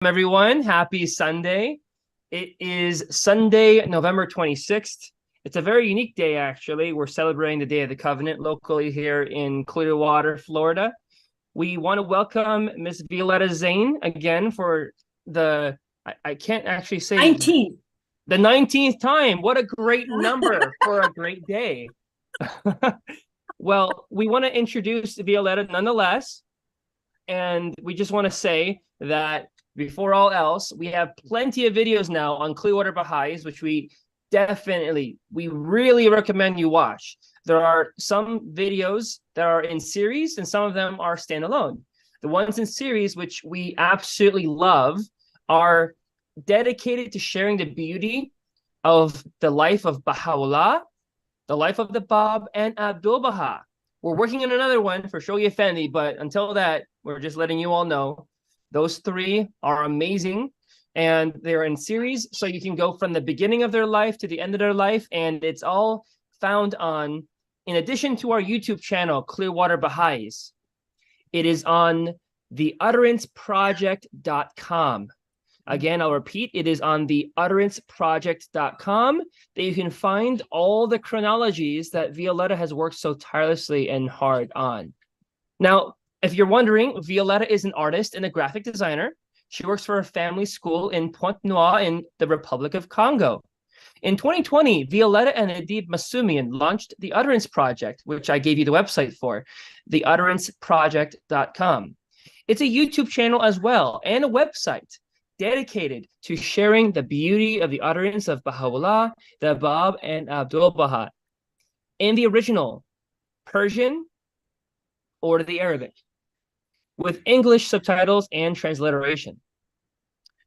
Everyone. Happy Sunday. It is Sunday, November 26th. It's a very unique day, actually. We're celebrating the Day of the Covenant locally here in Clearwater, Florida. We want to welcome Miss Violetta Zane again for I can't actually say 19. the 19th time. What a great number for a great day. Well, we want to introduce Violetta nonetheless. And we just want to say that before all else, we have plenty of videos now on Clearwater Baha'is, which we really recommend you watch. There are some videos that are in series and some of them are standalone. The ones in series, which we absolutely love, are dedicated to sharing the beauty of the life of Baha'u'llah, the life of the Bab, and Abdu'l-Baha. We're working on another one for Shoyi Effendi, but until that, we're just letting you all know those three are amazing and they're in series. So you can go from the beginning of their life to the end of their life. And it's all found on, in addition to our YouTube channel, Clearwater Baha'is, it is on theutteranceproject.com. Again, I'll repeat, it is on theutteranceproject.com that you can find all the chronologies that Violetta has worked so tirelessly and hard on. Now, if you're wondering, Violetta is an artist and a graphic designer. She works for a family school in Pointe-Noire in the Republic of Congo. In 2020, Violetta and Adib Masumian launched the Utterance Project, which I gave you the website for, theutteranceproject.com. It's a YouTube channel as well and a website dedicated to sharing the beauty of the utterance of Baha'u'llah, the Bab, and Abdu'l-Baha in the original Persian or the Arabic, with English subtitles and transliteration.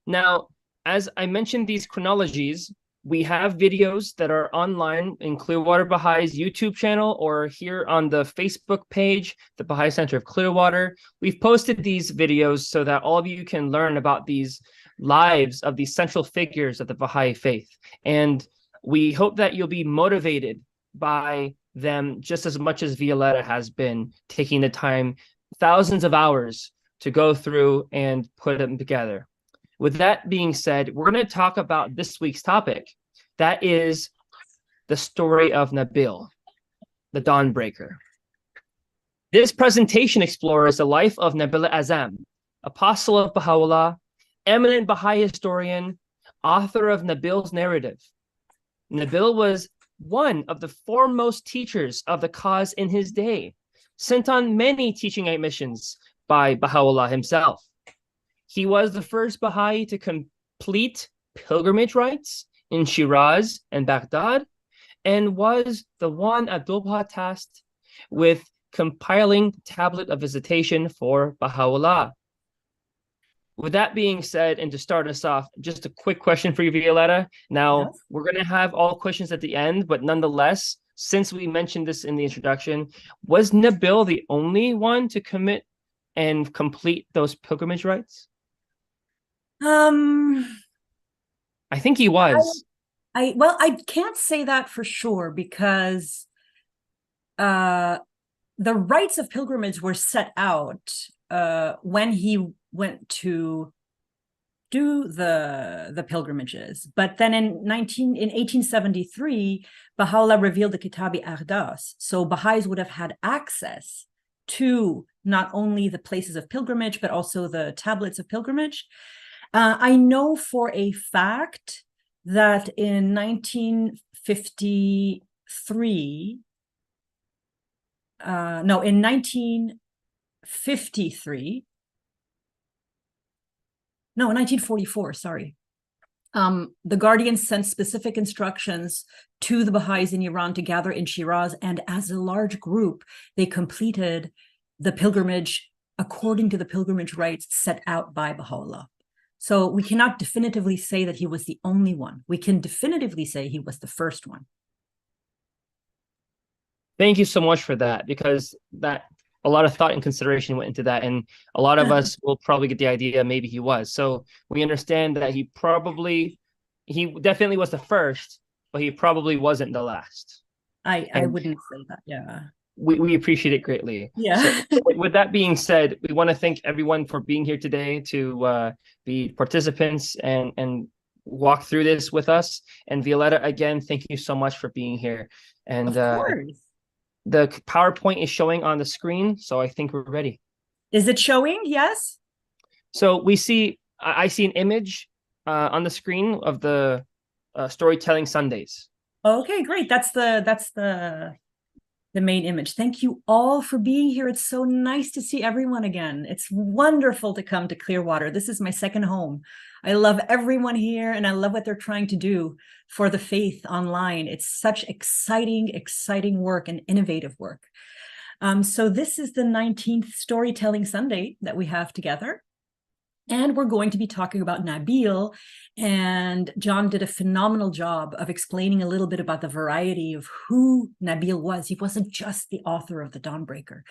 Now, as I mentioned these chronologies, we have videos that are online in Clearwater Bahai's YouTube channel or here on the Facebook page, the Baha'i Center of Clearwater. We've posted these videos so that all of you can learn about these lives of these central figures of the Baha'i faith. And we hope that you'll be motivated by them just as much as Violetta has been taking the time, thousands of hours to go through and put them together. With that being said, we're going to talk about this week's topic. That is the story of Nabil, the Dawnbreaker. This presentation explores the life of Nabil-iAzam, apostle of Baha'u'llah, eminent Baha'i historian, author of Nabil's narrative. Nabil was one of the foremost teachers of the cause in his day, sent on many teaching missions by Baha'u'llah himself. He was the first Baha'i to complete pilgrimage rites in Shiraz and Baghdad, and was the one Abdu'l-Baha tasked with compiling the Tablet of Visitation for Baha'u'llah. With that being said, and to start us off, just a quick question for you, Violetta. Now, yes, we're going to have all questions at the end, but nonetheless, since we mentioned this in the introduction, was Nabil the only one to commit and complete those pilgrimage rites? I think he was. Well, I can't say that for sure because the rites of pilgrimage were set out when he went to do the pilgrimages. But then in 1873, Baha'u'llah revealed the Kitab-i-Aqdas. So Baha'is would have had access to not only the places of pilgrimage, but also the tablets of pilgrimage. I know for a fact that in 1953, in 1944, sorry. The Guardians sent specific instructions to the Baha'is in Iran to gather in Shiraz, and as a large group, they completed the pilgrimage according to the pilgrimage rites set out by Baha'u'llah. So we cannot definitively say that he was the only one. We can definitively say he was the first one. Thank you so much for that, because that a lot of thought and consideration went into that, and a lot of us will probably get the idea maybe he was. So we understand that he definitely was the first, but he probably wasn't the last. I wouldn't say that, yeah. we appreciate it greatly. Yeah. So with that being said, we want to thank everyone for being here today to be participants and walk through this with us. And Violetta, again, thank you so much for being here. And Of course. the PowerPoint is showing on the screen, so I think we're ready. Is it showing? Yes. So we see, I see an image on the screen of the Storytelling Sundays. Okay, great. That's the main image. Thank you all for being here. It's so nice to see everyone again. It's wonderful to come to Clearwater. This is my second home. I love everyone here, and I love what they're trying to do for the faith online. It's such exciting work and innovative work. So this is the 19th Storytelling Sunday that we have together. And we're going to be talking about Nabíl. And John did a phenomenal job of explaining a little bit about the variety of who Nabíl was. He wasn't just the author of the Dawnbreaker.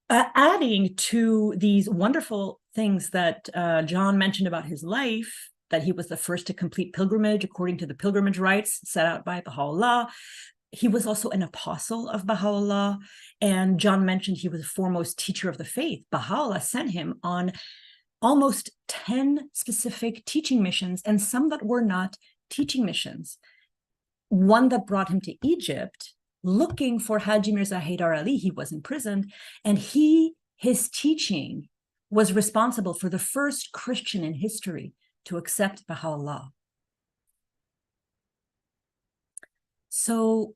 Adding to these wonderful things that John mentioned about his life, that he was the first to complete pilgrimage according to the pilgrimage rites set out by Baha'u'llah. He was also an apostle of Baha'u'llah. And John mentioned he was the foremost teacher of the faith. Baha'u'llah sent him on almost 10 specific teaching missions, and some that were not teaching missions. One that brought him to Egypt, looking for Haji Mirza Haydar Ali. He was imprisoned, and his teaching was responsible for the first Christian in history to accept Baha'u'llah. So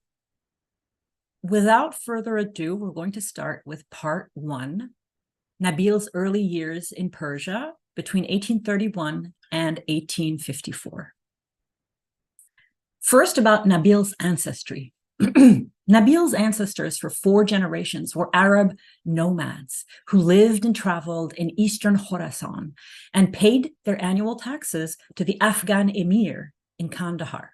without further ado, we're going to start with part 1, Nabíl's early years in Persia between 1831 and 1854. First, about Nabíl's ancestry. Nabíl's ancestors for 4 generations were Arab nomads who lived and traveled in eastern Khorasan and paid their annual taxes to the Afghan emir in Kandahar.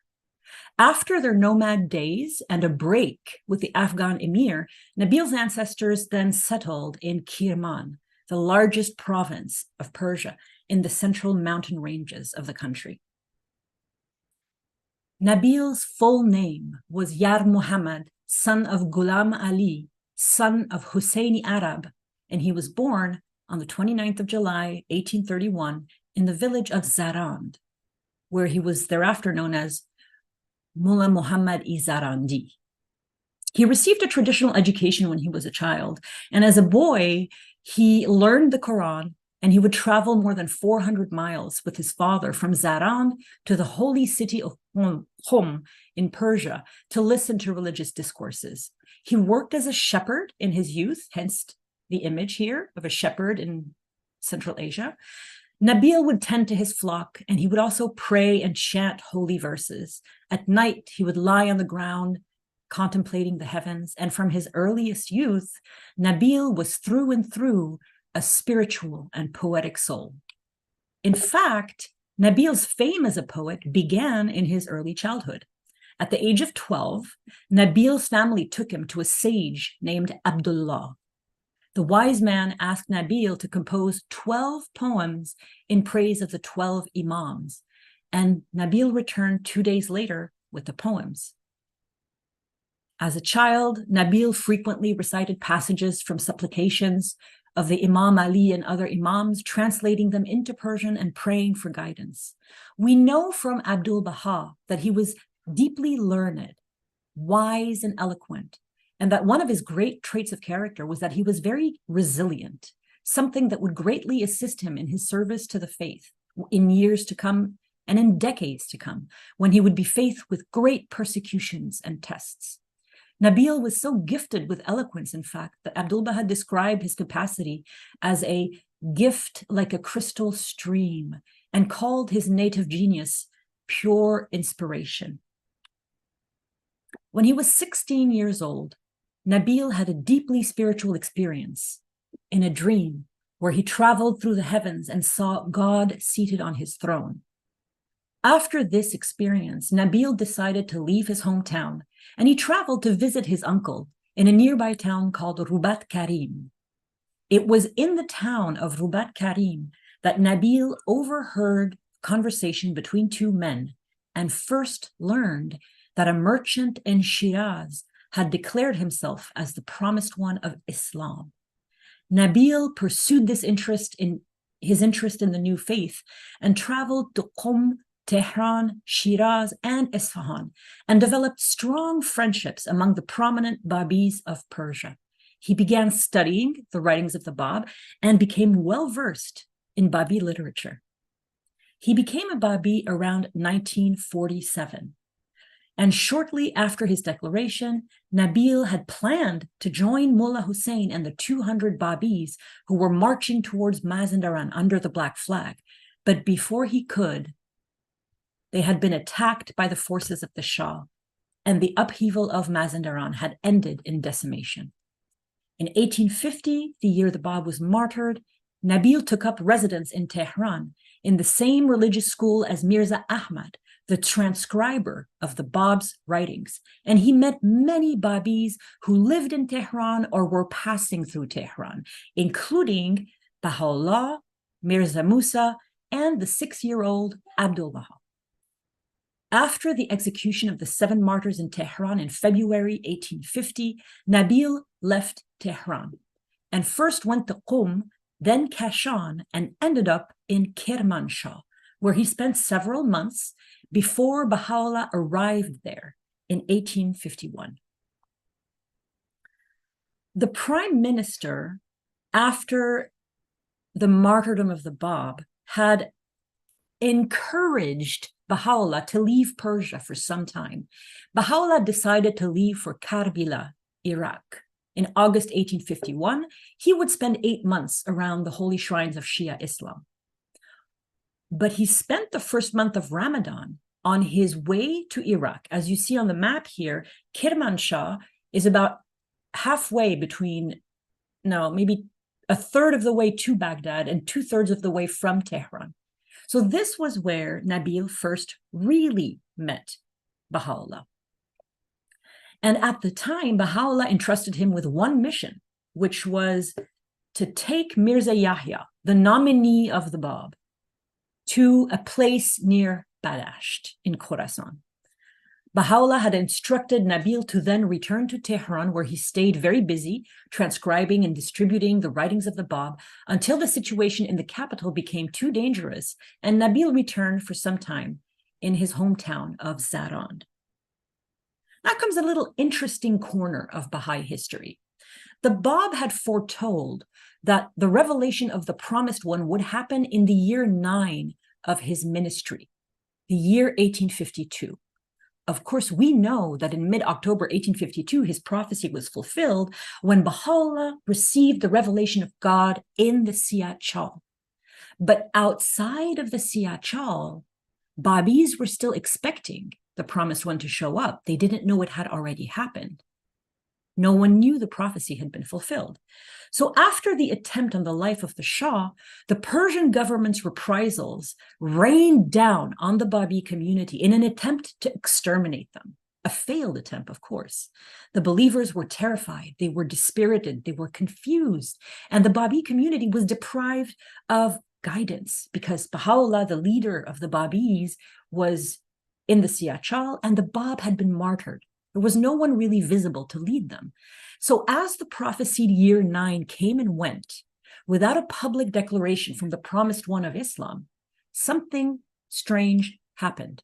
After their nomad days and a break with the Afghan emir, Nabíl's ancestors then settled in Kirman, the largest province of Persia in the central mountain ranges of the country. Nabíl's full name was Yar Muhammad, son of Ghulam Ali, son of Husseini Arab, and he was born on the 29th of July, 1831, in the village of Zarand, where he was thereafter known as Mullah Muhammad-i Zarandi. He received a traditional education when he was a child, and as a boy, he learned the Quran, and he would travel more than 400 miles with his father from Zarand to the holy city of Qom in Persia to listen to religious discourses. He worked as a shepherd in his youth, hence the image here of a shepherd in Central Asia. Nabíl would tend to his flock, and he would also pray and chant holy verses. At night, he would lie on the ground, contemplating the heavens, and from his earliest youth, Nabíl was through and through a spiritual and poetic soul. In fact, Nabíl's fame as a poet began in his early childhood. At the age of 12, Nabíl's family took him to a sage named Abdu'l-Baha. The wise man asked Nabíl to compose 12 poems in praise of the 12 imams, and Nabíl returned 2 days later with the poems. As a child, Nabíl frequently recited passages from supplications of the Imam Ali and other imams, translating them into Persian and praying for guidance. We know from Abdu'l-Baha that he was deeply learned, wise, and eloquent, and that one of his great traits of character was that he was very resilient, something that would greatly assist him in his service to the faith in years to come and in decades to come, when he would be faced with great persecutions and tests. Nabíl was so gifted with eloquence, in fact, that Abdu'l-Baha described his capacity as a gift like a crystal stream and called his native genius pure inspiration. When he was 16 years old, Nabíl had a deeply spiritual experience in a dream where he traveled through the heavens and saw God seated on his throne. After this experience, Nabíl decided to leave his hometown, and he traveled to visit his uncle in a nearby town called Rubat Karim. It was in the town of Rubat Karim that Nabíl overheard conversation between 2 men and first learned that a merchant in Shiraz had declared himself as the promised one of Islam. Nabíl pursued his interest in the new faith and traveled to Qum, Tehran, Shiraz, and Isfahan, and developed strong friendships among the prominent Babis of Persia. He began studying the writings of the Bab and became well-versed in Babi literature. He became a Babi around 1947. And shortly after his declaration, Nabíl had planned to join Mullah Hussein and the 200 Babis who were marching towards Mazandaran under the black flag. But before he could, they had been attacked by the forces of the Shah, and the upheaval of Mazandaran had ended in decimation. In 1850, the year the Bab was martyred, Nabíl took up residence in Tehran in the same religious school as Mirza Ahmad, the transcriber of the Bab's writings, and he met many Babis who lived in Tehran or were passing through Tehran, including Baha'u'lláh, Mirza Musa, and the 6-year-old Abdu'l-Baha. After the execution of the 7 martyrs in Tehran in February 1850, Nabíl left Tehran and first went to Qum, then Kashan, and ended up in Kermanshah, where he spent several months before Baha'u'llah arrived there in 1851. The prime minister, after the martyrdom of the Bab, had encouraged Baha'u'llah to leave Persia for some time. Baha'u'llah decided to leave for Karbala, Iraq. In August 1851, he would spend 8 months around the holy shrines of Shia Islam. But he spent the first month of Ramadan on his way to Iraq. As you see on the map here, Kermanshah is about halfway between, maybe a third of the way to Baghdad and 2/3 of the way from Tehran. So this was where Nabíl first really met Baha'u'llah. And at the time, Baha'u'llah entrusted him with one mission, which was to take Mirza Yahya, the nominee of the Bab, to a place near Badasht in Khorasan. Baha'u'llah had instructed Nabíl to then return to Tehran, where he stayed very busy transcribing and distributing the writings of the Bab until the situation in the capital became too dangerous, and Nabíl returned for some time in his hometown of Zarand. Now comes a little interesting corner of Baha'i history. The Bab had foretold that the revelation of the Promised One would happen in the year 9 of his ministry, the year 1852. Of course, we know that in mid-October 1852, his prophecy was fulfilled when Baha'u'llah received the revelation of God in the Siyah-Chal. But outside of the Siyah-Chal, Babis were still expecting the Promised One to show up. They didn't know it had already happened. No one knew the prophecy had been fulfilled. So after the attempt on the life of the Shah, the Persian government's reprisals rained down on the Babi community in an attempt to exterminate them. A failed attempt, of course. The believers were terrified, they were dispirited, they were confused, and the Babi community was deprived of guidance because Baha'u'llah, the leader of the Babis, was in the Siyah-Chal and the Bab had been martyred. There was no one really visible to lead them. So as the prophesied year 9 came and went, without a public declaration from the Promised One of Islam, something strange happened.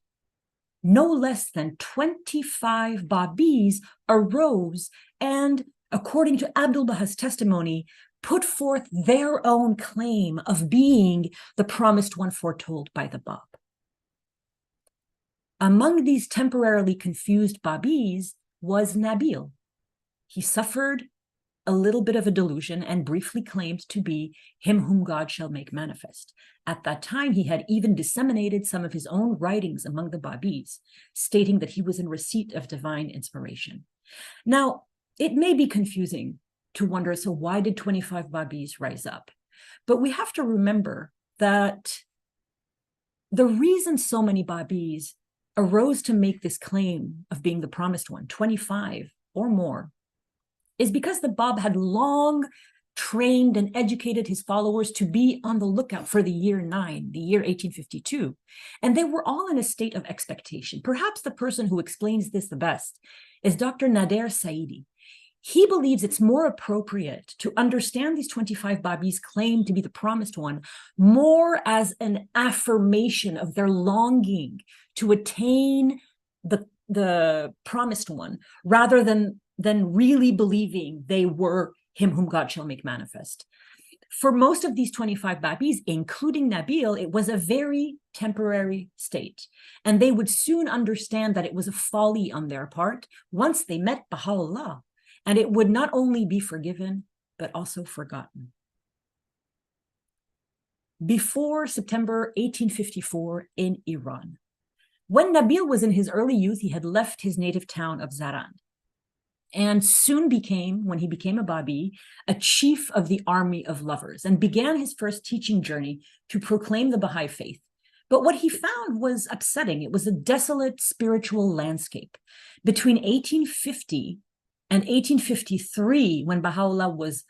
No less than 25 Babis arose and, according to Abdu'l-Baha's testimony, put forth their own claim of being the Promised One foretold by the Bab. Among these temporarily confused Babis was Nabíl. He suffered a little bit of a delusion and briefly claimed to be him whom God shall make manifest. At that time, he had even disseminated some of his own writings among the Babis, stating that he was in receipt of divine inspiration. Now, it may be confusing to wonder, so why did 25 Babis rise up? But we have to remember that the reason so many Babis arose to make this claim of being the Promised One, 25 or more, is because the Bab had long trained and educated his followers to be on the lookout for the year 9, the year 1852. And they were all in a state of expectation. Perhaps the person who explains this the best is Dr. Nader Saidi. He believes it's more appropriate to understand these 25 Babis claimed to be the promised one more as an affirmation of their longing to attain the promised one, rather than really believing they were him whom God shall make manifest. For most of these 25 Babis, including Nabíl, it was a very temporary state. And they would soon understand that it was a folly on their part once they met Baha'u'llah. And it would not only be forgiven, but also forgotten. Before September 1854 in Iran, when Nabíl was in his early youth, he had left his native town of Zaran and soon became, when he became a Babi, a chief of the army of lovers and began his first teaching journey to proclaim the Baha'i faith. But what he found was upsetting. It was a desolate spiritual landscape. Between 1850 and 1853, when Baha'u'llah was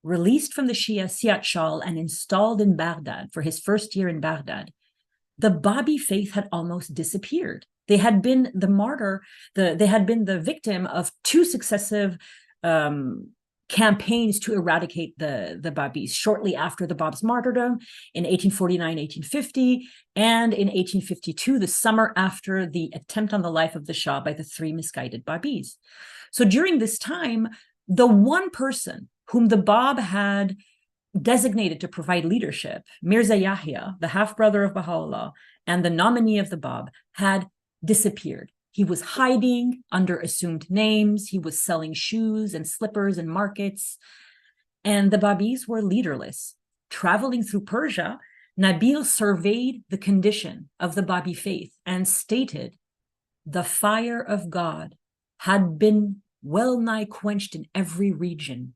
released from the Shia Shal and installed in Baghdad for his first year in Baghdad, the Babi faith had almost disappeared. They had been they had been the victim of two successive campaigns to eradicate the Babis shortly after the Bab's martyrdom in 1849, 1850, and in 1852, the summer after the attempt on the life of the Shah by the three misguided Babis. So during this time, the one person whom the Bab had designated to provide leadership, Mirza Yahya, the half-brother of Baha'u'llah, and the nominee of the Bab, had disappeared. He was hiding under assumed names. He was selling shoes and slippers in markets. And the Babis were leaderless. Traveling through Persia, Nabíl surveyed the condition of the Babi faith and stated, "The fire of God had been well nigh quenched in every region.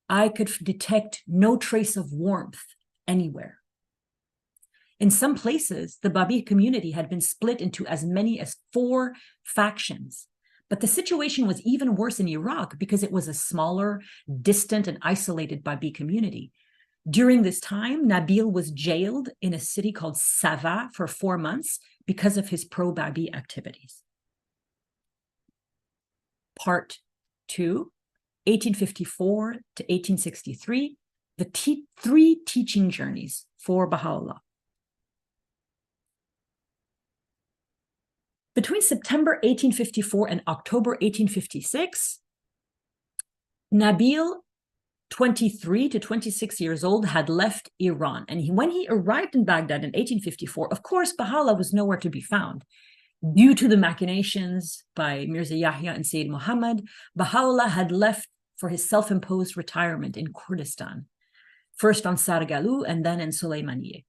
I could detect no trace of warmth anywhere." In some places, the Babi community had been split into as many as 4 factions. But the situation was even worse in Iraq because it was a smaller, distant, and isolated Babi community. During this time, Nabíl was jailed in a city called Sava for 4 months because of his pro-Babi activities. Part 2, 1854 to 1863, the 3 teaching journeys for Baha'u'llah. Between September 1854 and October 1856, Nabíl, 23 to 26 years old, had left Iran. And when he arrived in Baghdad in 1854, of course, Baha'u'llah was nowhere to be found. Due to the machinations by Mirza Yahya and Sayyid Muhammad, Baha'u'llah had left for his self-imposed retirement in Kurdistan, first on Sargalu and then in Sulaymaniyeh.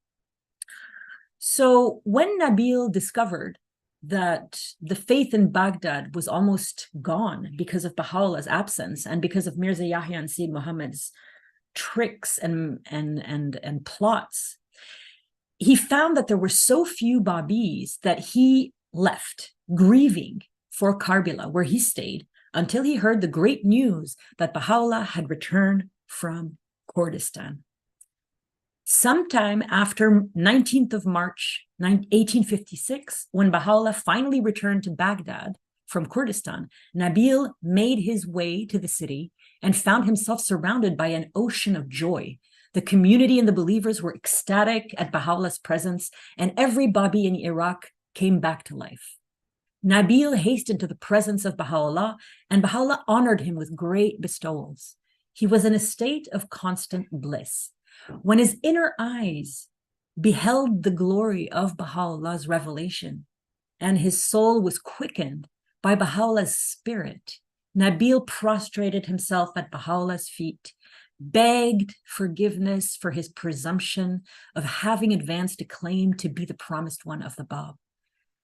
So when Nabíl discovered that the faith in Baghdad was almost gone because of Baha'u'llah's absence and because of Mirza Yahya and Sayyid Muhammad's tricks and plots, he found that there were so few Babis that he left, grieving for Karbala, where he stayed until he heard the great news that Baha'u'llah had returned from Kurdistan. Sometime after 19th of March, 1856, when Baha'u'llah finally returned to Baghdad from Kurdistan, Nabíl made his way to the city and found himself surrounded by an ocean of joy. The community and the believers were ecstatic at Baha'u'llah's presence, and every Babi in Iraq came back to life. Nabíl hastened to the presence of Baha'u'llah, and Baha'u'llah honored him with great bestowals. He was in a state of constant bliss. When his inner eyes beheld the glory of Baha'u'llah's revelation, and his soul was quickened by Baha'u'llah's spirit, Nabíl prostrated himself at Baha'u'llah's feet, begged forgiveness for his presumption of having advanced a claim to be the promised one of the Bab.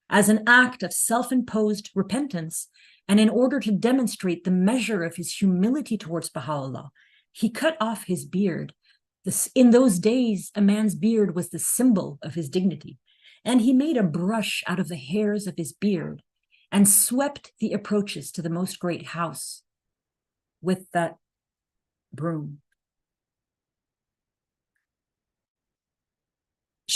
As an act of self-imposed repentance, and in order to demonstrate the measure of his humility towards Baha'u'llah, he cut off his beard. In those days, a man's beard was the symbol of his dignity, and he made a brush out of the hairs of his beard and swept the approaches to the most great house with that broom.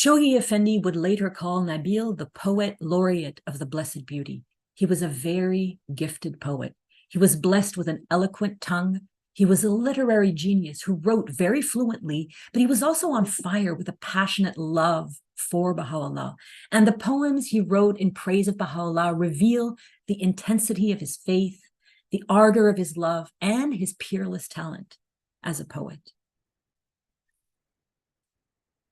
Shoghi Effendi would later call Nabíl the poet laureate of the Blessed Beauty. He was a very gifted poet. He was blessed with an eloquent tongue. He was a literary genius who wrote very fluently, but he was also on fire with a passionate love for Baha'u'llah. And the poems he wrote in praise of Baha'u'llah reveal the intensity of his faith, the ardor of his love, and his peerless talent as a poet.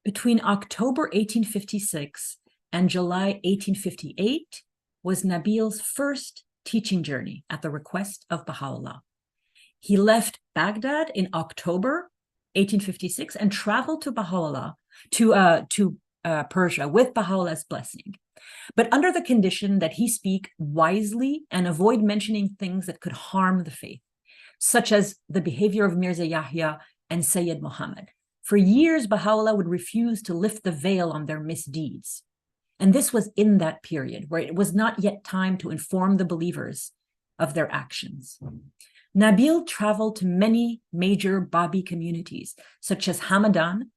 Between October 1856 and July 1858 was Nabíl's first teaching journey at the request of Baha'u'llah. He left Baghdad in October 1856 and traveled to Baha'u'llah, to Persia with Baha'u'llah's blessing, but under the condition that he speak wisely and avoid mentioning things that could harm the faith, such as the behavior of Mirza Yahya and Sayyid Muhammad. For years, Baha'u'llah would refuse to lift the veil on their misdeeds. And this was in that period where it was not yet time to inform the believers of their actions. Nabíl traveled to many major Babi communities, such as Hamadan,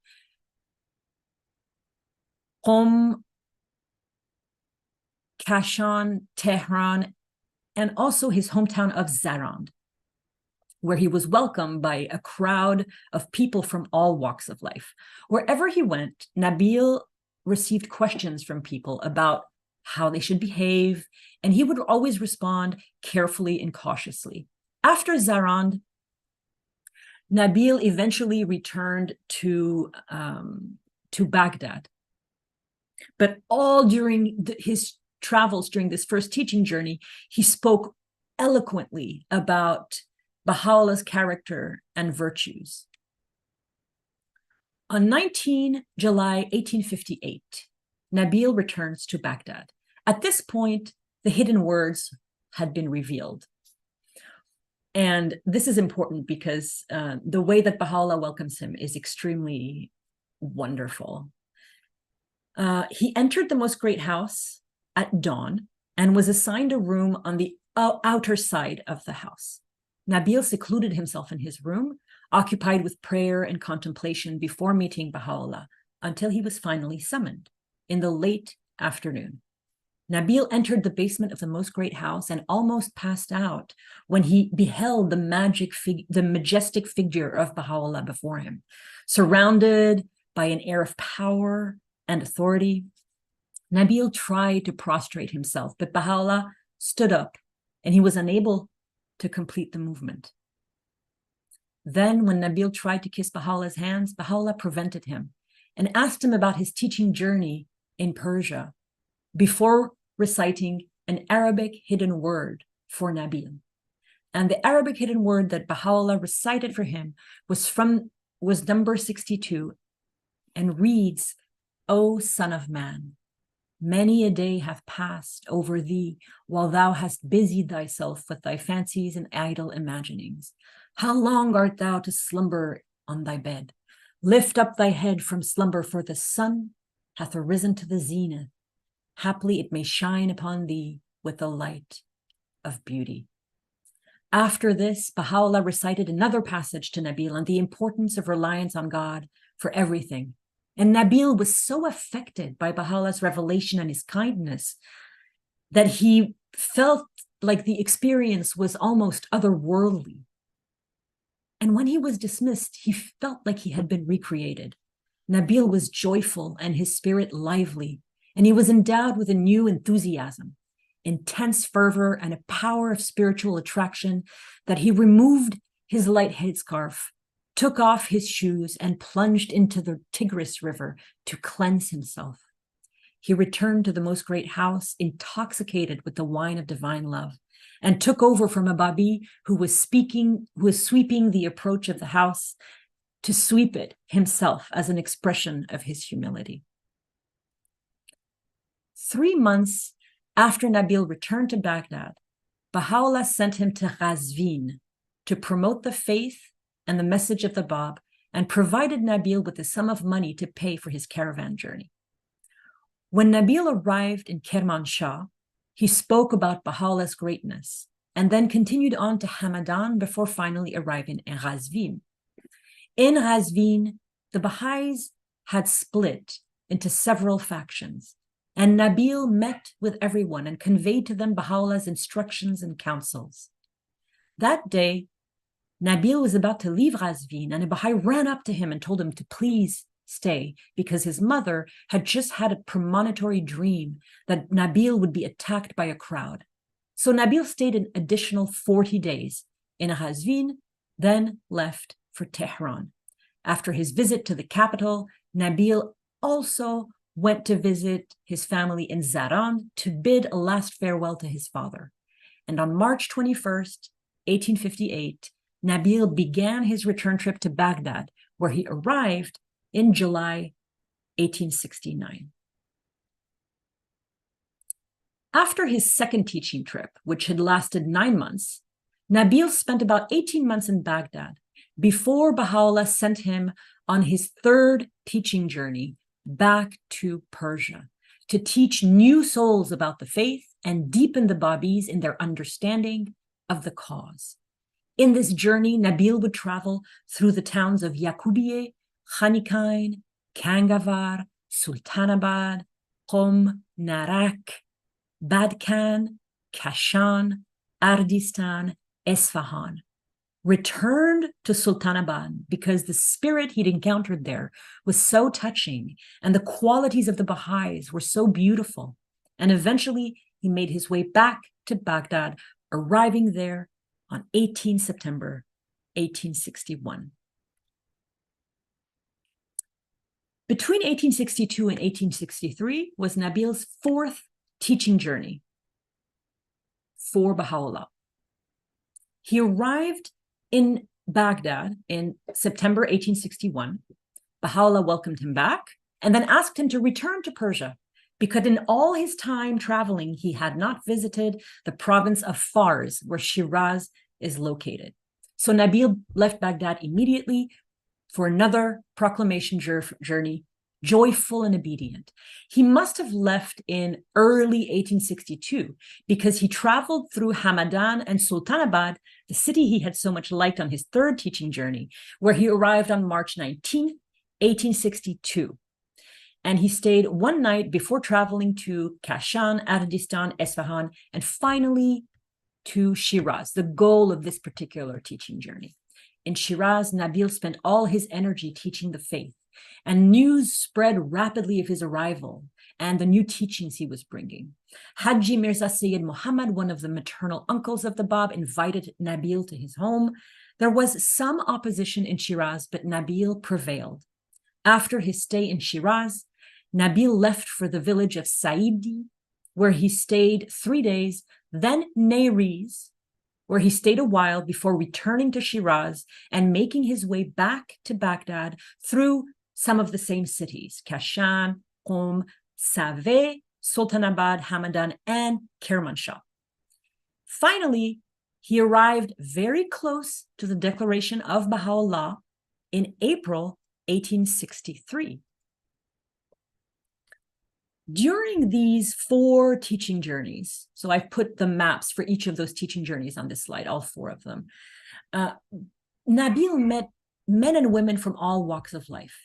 Qom, Kashan, Tehran, and also his hometown of Zarand, where he was welcomed by a crowd of people from all walks of life. Wherever he went, Nabíl received questions from people about how they should behave, and he would always respond carefully and cautiously. After Zarand, Nabíl eventually returned to Baghdad. But all during his travels during this first teaching journey, he spoke eloquently about Baha'u'llah's character and virtues. On 19 July 1858, Nabíl returns to Baghdad. At this point, the hidden words had been revealed. And this is important because the way that Baha'u'llah welcomes him is extremely wonderful. He entered the Most Great House at dawn and was assigned a room on the outer side of the house. Nabíl secluded himself in his room, occupied with prayer and contemplation before meeting Baha'u'llah, until he was finally summoned in the late afternoon. Nabíl entered the basement of the Most Great House and almost passed out when he beheld the majestic figure of Baha'u'llah before him, surrounded by an air of power and authority. Nabíl tried to prostrate himself, but Baha'u'llah stood up and he was unable to complete the movement. Then, when Nabíl tried to kiss Baha'u'llah's hands, Baha'u'llah prevented him and asked him about his teaching journey in Persia before reciting an Arabic hidden word for Nabíl. And the Arabic hidden word that Baha'u'llah recited for him was number 62 and reads, "O son of man, many a day hath passed over thee while thou hast busied thyself with thy fancies and idle imaginings. How long art thou to slumber on thy bed? Lift up thy head from slumber, for the sun hath arisen to the zenith. Haply it may shine upon thee with the light of beauty." After this, Baha'u'llah recited another passage to Nabíl on the importance of reliance on God for everything. And Nabíl was so affected by Baha'u'llah's revelation and his kindness that he felt like the experience was almost otherworldly. And when he was dismissed, he felt like he had been recreated. Nabíl was joyful and his spirit lively, and he was endowed with a new enthusiasm, intense fervor, and a power of spiritual attraction that he removed his light headscarf, took off his shoes, and plunged into the Tigris River to cleanse himself. He returned to the Most Great House intoxicated with the wine of divine love, and took over from a Badí who was sweeping the approach of the house to sweep it himself as an expression of his humility. 3 months after Nabíl returned to Baghdad, Baha'u'llah sent him to Ghazvin to promote the faith and the message of the Bab, and provided Nabíl with a sum of money to pay for his caravan journey. When Nabíl arrived in Kermanshah, he spoke about Baha'u'llah's greatness and then continued on to Hamadan before finally arriving in Ghazvin. In Ghazvin, the Baha'is had split into several factions, and Nabil met with everyone and conveyed to them Baha'u'llah's instructions and counsels. That day, Nabil was about to leave Ghazvin, and a Baha'i ran up to him and told him to please stay because his mother had just had a premonitory dream that Nabil would be attacked by a crowd. So Nabil stayed an additional 40 days in Ghazvin, then left for Tehran. After his visit to the capital, Nabil also went to visit his family in Zaran to bid a last farewell to his father. And on March 21st, 1858, Nabil began his return trip to Baghdad, where he arrived in July 1869. After his second teaching trip, which had lasted 9 months, Nabil spent about 18 months in Baghdad before Baha'u'llah sent him on his third teaching journey back to Persia to teach new souls about the faith and deepen the Babis in their understanding of the cause. In this journey, Nabil would travel through the towns of Yaqubiye, Khanikain, Kangavar, Sultanabad, Qom, Narak, Badkan, Kashan, Ardistan, Esfahan. Returned to Sultanabad because the spirit he'd encountered there was so touching and the qualities of the Baha'is were so beautiful. And eventually he made his way back to Baghdad, arriving there on 18 September 1861. Between 1862 and 1863 was Nabil's fourth teaching journey for Baha'u'llah. He arrived in Baghdad in September 1861. Baha'u'llah welcomed him back and then asked him to return to Persia because in all his time traveling, he had not visited the province of Fars, where Shiraz is located. So Nabil left Baghdad immediately for another proclamation journey, joyful and obedient. He must have left in early 1862 because he traveled through Hamadan and Sultanabad, the city he had so much liked on his third teaching journey, where he arrived on March 19, 1862. And he stayed one night before traveling to Kashan, Ardistan, Esfahan, and finally to Shiraz, the goal of this particular teaching journey. In Shiraz, Nabil spent all his energy teaching the faith, and news spread rapidly of his arrival and the new teachings he was bringing. Haji Mirza Sayyid Muhammad, one of the maternal uncles of the Bab, invited Nabil to his home. There was some opposition in Shiraz, but Nabil prevailed. After his stay in Shiraz, Nabil left for the village of Saidi, where he stayed 3 days, then Neriz, where he stayed a while before returning to Shiraz and making his way back to Baghdad through some of the same cities, Kashan, Qom, Saveh, Sultanabad, Hamadan, and Kermanshah. Finally, he arrived very close to the declaration of Baha'u'llah in April 1863. During these 4 teaching journeys, so I've put the maps for each of those teaching journeys on this slide, all 4 of them, Nabil met men and women from all walks of life.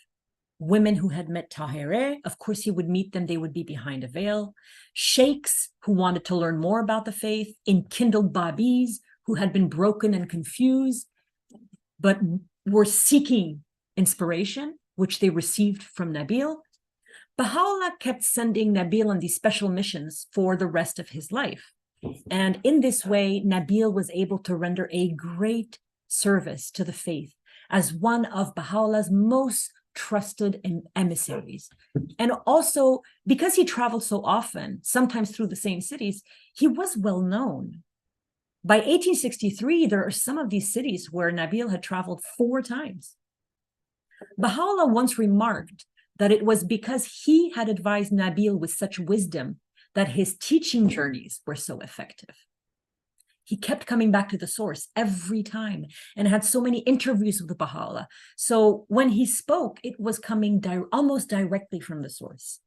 Women who had met Tahireh, of course he would meet them, they would be behind a veil. Sheikhs who wanted to learn more about the faith, enkindled Babis who had been broken and confused, but were seeking inspiration, which they received from Nabil. Baha'u'llah kept sending Nabil on these special missions for the rest of his life. And in this way, Nabil was able to render a great service to the faith as one of Baha'u'llah's most trusted emissaries. And also, because he traveled so often, sometimes through the same cities, he was well known. By 1863, there are some of these cities where Nabil had traveled 4 times. Baha'u'llah once remarked that it was because he had advised Nabil with such wisdom that his teaching journeys were so effective. He kept coming back to the source every time and had so many interviews with Baha'u'llah. So when he spoke, it was coming almost directly from the source.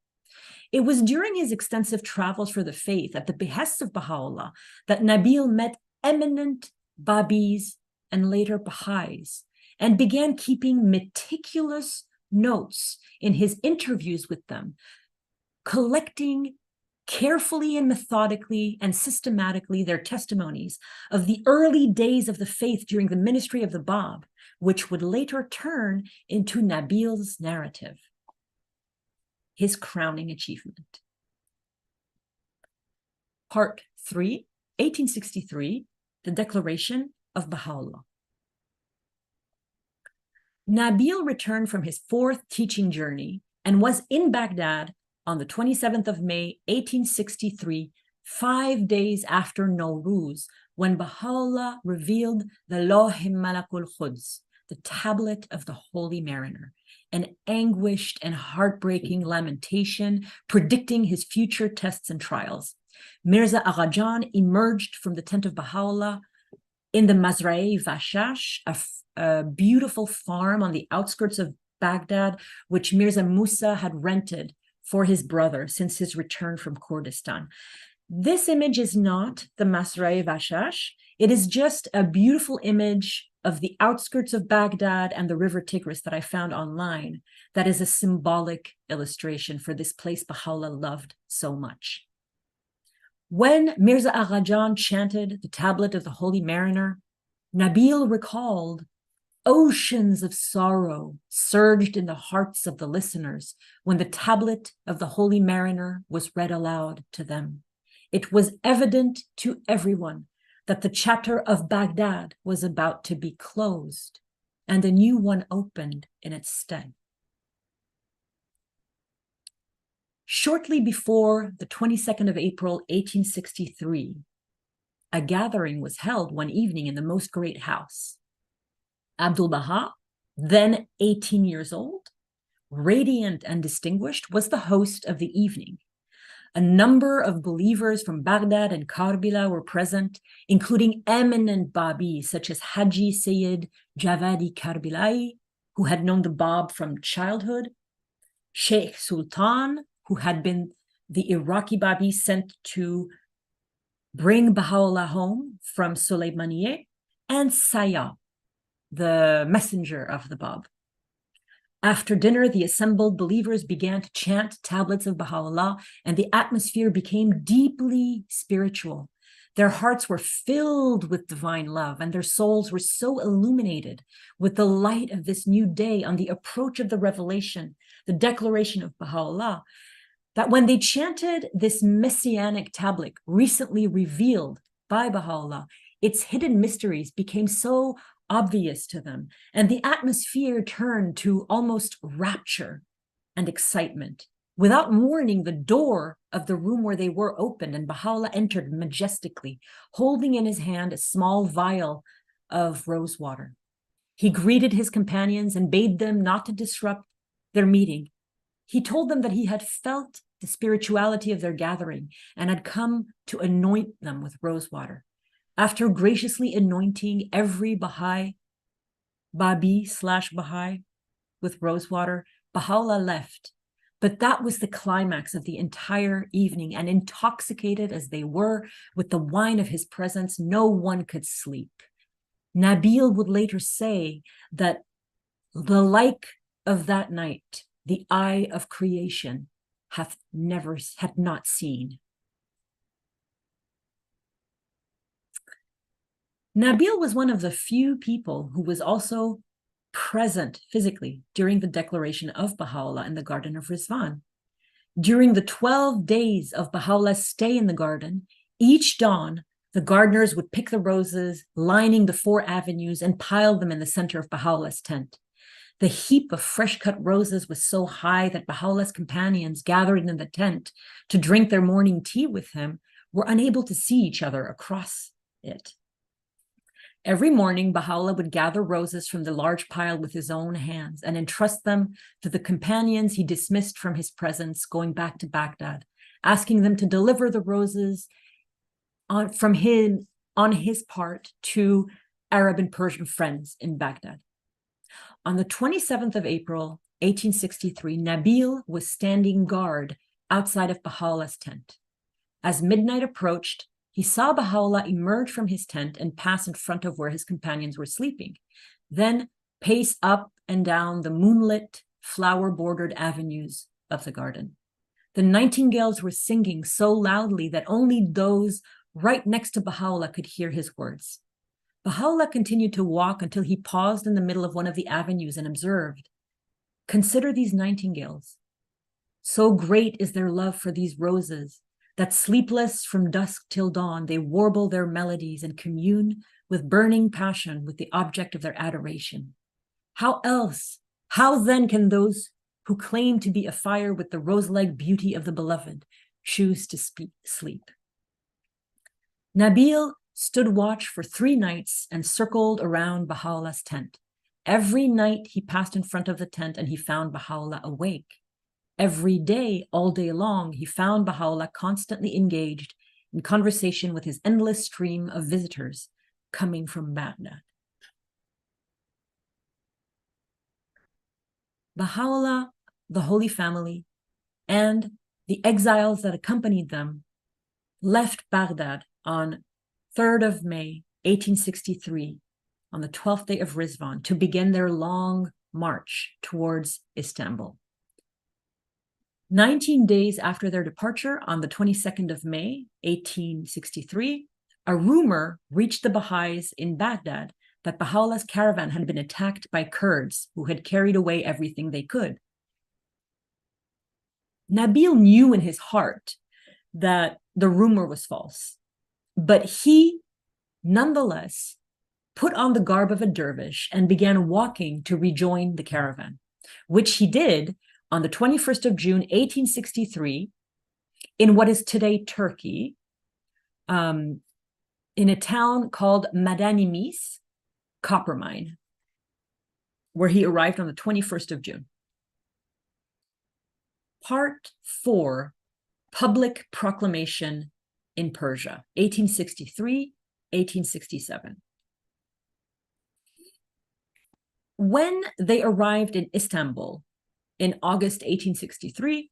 It was during his extensive travels for the faith at the behest of Baha'u'llah that Nabil met eminent Babis and later Baha'is and began keeping meticulous notes in his interviews with them, collecting carefully and methodically and systematically their testimonies of the early days of the faith during the ministry of the Bab, which would later turn into Nabil's narrative, his crowning achievement. Part 3, 1863, the Declaration of Baha'u'llah. Nabil returned from his 4th teaching journey and was in Baghdad on the 27th of May, 1863, 5 days after Nowruz, when Baha'u'llah revealed the Lawh Malakul Quds, the Tablet of the Holy Mariner, an anguished and heartbreaking lamentation predicting his future tests and trials. Mirza Agha Jan emerged from the tent of Baha'u'llah in the Mazra-e Vashash, a beautiful farm on the outskirts of Baghdad, which Mirza Musa had rented for his brother since his return from Kurdistan. This image is not the Mazra-e Vashash. It is just a beautiful image of the outskirts of Baghdad and the river Tigris that I found online. That is a symbolic illustration for this place Baha'u'llah loved so much. When Mirza Agha Jan chanted the Tablet of the Holy Mariner, Nabil recalled oceans of sorrow surged in the hearts of the listeners when the Tablet of the Holy Mariner was read aloud to them. It was evident to everyone that the chapter of Baghdad was about to be closed and a new one opened in its stead. Shortly before the 22nd of April, 1863, a gathering was held one evening in the Most Great House. Abdu'l-Baha, then 18 years old, radiant and distinguished, was the host of the evening. A number of believers from Baghdad and Karbala were present, including eminent Babis such as Haji Sayyid Javadi Karbilai, who had known the Bab from childhood, Sheikh Sultan, who had been the Iraqi Babi sent to bring Baha'u'llah home from Soleimaniye, and Saya, the messenger of the Bab. After dinner, the assembled believers began to chant tablets of Baha'u'llah, and the atmosphere became deeply spiritual. Their hearts were filled with divine love, and their souls were so illuminated with the light of this new day on the approach of the revelation, the declaration of Baha'u'llah, that when they chanted this messianic tablet recently revealed by Baha'u'llah, its hidden mysteries became so obvious to them, and the atmosphere turned to almost rapture and excitement. Without warning, the door of the room where they were opened, and Baha'u'llah entered majestically, holding in his hand a small vial of rose water. He greeted his companions and bade them not to disrupt their meeting. He told them that he had felt the spirituality of their gathering and had come to anoint them with rose water. After graciously anointing every Baha'i, Babi/Baha'i with rose water, Baha'u'llah left. But that was the climax of the entire evening, and intoxicated as they were with the wine of his presence, no one could sleep. Nabil would later say that the like of that night, the eye of creation had not seen. Nabil was one of the few people who was also present physically during the declaration of Baha'u'llah in the Garden of Rizwan. During the 12 days of Baha'u'llah's stay in the garden, each dawn, the gardeners would pick the roses lining the 4 avenues and pile them in the center of Baha'u'llah's tent. The heap of fresh-cut roses was so high that Baha'u'llah's companions gathered in the tent to drink their morning tea with him were unable to see each other across it. Every morning, Baha'u'llah would gather roses from the large pile with his own hands and entrust them to the companions he dismissed from his presence going back to Baghdad, asking them to deliver the roses on his part to Arab and Persian friends in Baghdad. On the 27th of April, 1863, Nabil was standing guard outside of Baha'u'llah's tent. As midnight approached, he saw Baha'u'llah emerge from his tent and pass in front of where his companions were sleeping, then pace up and down the moonlit flower-bordered avenues of the garden. The nightingales were singing so loudly that only those right next to Baha'u'llah could hear his words. Baha'u'llah continued to walk until he paused in the middle of one of the avenues and observed, "Consider these nightingales. So great is their love for these roses that sleepless from dusk till dawn, they warble their melodies and commune with burning passion with the object of their adoration. How then can those who claim to be afire with the rose-like beauty of the beloved choose to sleep?" Nabíl stood watch for 3 nights and circled around Baha'u'llah's tent. Every night he passed in front of the tent and he found Baha'u'llah awake. Every day, all day long, he found Baha'u'llah constantly engaged in conversation with his endless stream of visitors coming from Baghdad. Baha'u'llah, the Holy Family, and the exiles that accompanied them left Baghdad on 3rd of May, 1863, on the 12th day of Rizvan, to begin their long march towards Istanbul. 19 days after their departure, on the 22nd of May, 1863, a rumor reached the Baha'is in Baghdad that Baha'u'llah's caravan had been attacked by Kurds who had carried away everything they could. Nabíl knew in his heart that the rumor was false, but he nonetheless put on the garb of a dervish and began walking to rejoin the caravan, which he did on the 21st of June, 1863, in what is today Turkey, in a town called Madanimis, copper mine, where he arrived on the 21st of June. Part 4, Public Proclamation in Persia, 1863, 1867. When they arrived in Istanbul in August 1863,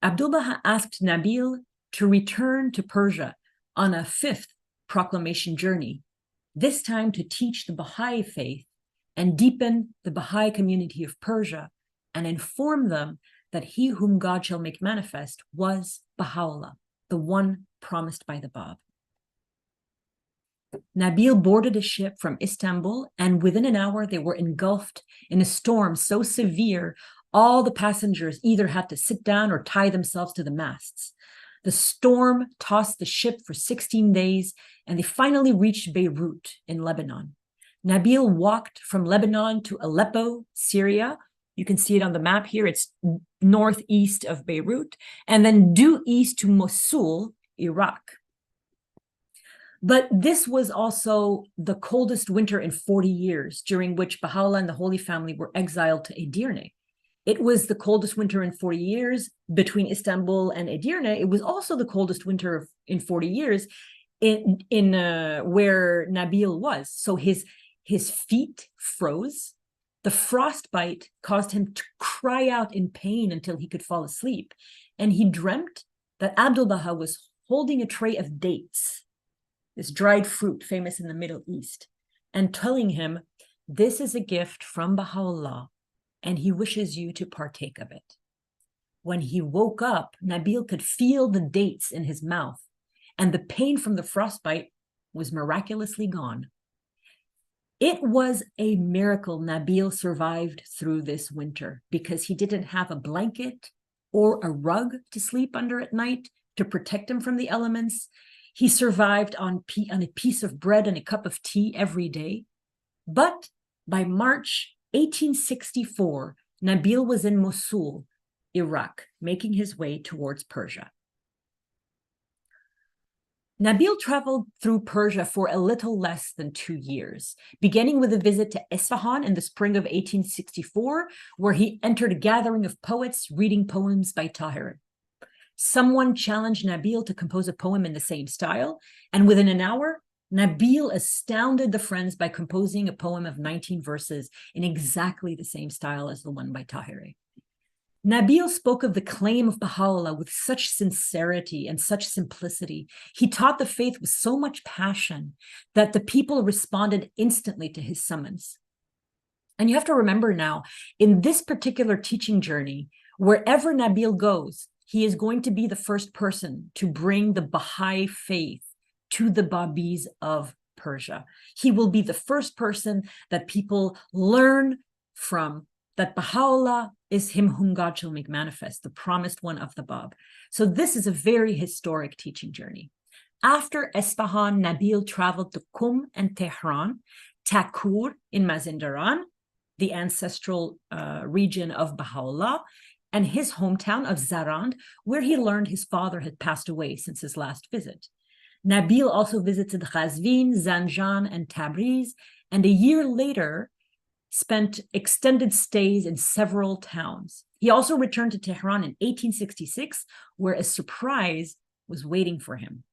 Abdu'l-Baha asked Nabíl to return to Persia on a 5th proclamation journey, this time to teach the Baha'i faith and deepen the Baha'i community of Persia and inform them that he whom God shall make manifest was Baha'u'llah, the one promised by the Bab. Nabíl boarded a ship from Istanbul, and within an hour they were engulfed in a storm so severe all the passengers either had to sit down or tie themselves to the masts. The storm tossed the ship for 16 days, and they finally reached Beirut in Lebanon. Nabíl walked from Lebanon to Aleppo, Syria. You can see it on the map here. It's northeast of Beirut, and then due east to Mosul, Iraq. But this was also the coldest winter in 40 years, during which Baha'u'llah and the Holy Family were exiled to Edirne. It was the coldest winter in 40 years between Istanbul and Edirne. It was also the coldest winter in 40 years in where Nabíl was. So his feet froze. The frostbite caused him to cry out in pain until he could fall asleep. And he dreamt that Abdu'l-Baha was holding a tray of dates, this dried fruit famous in the Middle East, and telling him, "This is a gift from Baha'u'llah, and he wishes you to partake of it." When he woke up, Nabíl could feel the dates in his mouth, and the pain from the frostbite was miraculously gone. It was a miracle Nabíl survived through this winter, because he didn't have a blanket or a rug to sleep under at night to protect him from the elements. He survived on a piece of bread and a cup of tea every day. But by March 1864, Nabíl was in Mosul, Iraq, making his way towards Persia. Nabíl traveled through Persia for a little less than 2 years, beginning with a visit to Isfahan in the spring of 1864, where he entered a gathering of poets reading poems by Tahir. Someone challenged Nabíl to compose a poem in the same style, and within an hour, Nabíl astounded the friends by composing a poem of 19 verses in exactly the same style as the one by Tahir. Nabíl spoke of the claim of Baha'u'llah with such sincerity and such simplicity. He taught the faith with so much passion that the people responded instantly to his summons. And you have to remember now, in this particular teaching journey, wherever Nabil goes, he is going to be the first person to bring the Baha'i faith to the Babis of Persia. He will be the first person that people learn from, that Baha'u'llah is him whom God shall make manifest, the promised one of the Bab. So this is a very historic teaching journey. After Esfahan, Nabil traveled to Qum and Tehran, Takur in Mazandaran, the ancestral region of Baha'u'llah, and his hometown of Zarand, where he learned his father had passed away since his last visit. Nabil also visited Ghazvin, Zanjan, and Tabriz, and a year later spent extended stays in several towns. He also returned to Tehran in 1866, where a surprise was waiting for him.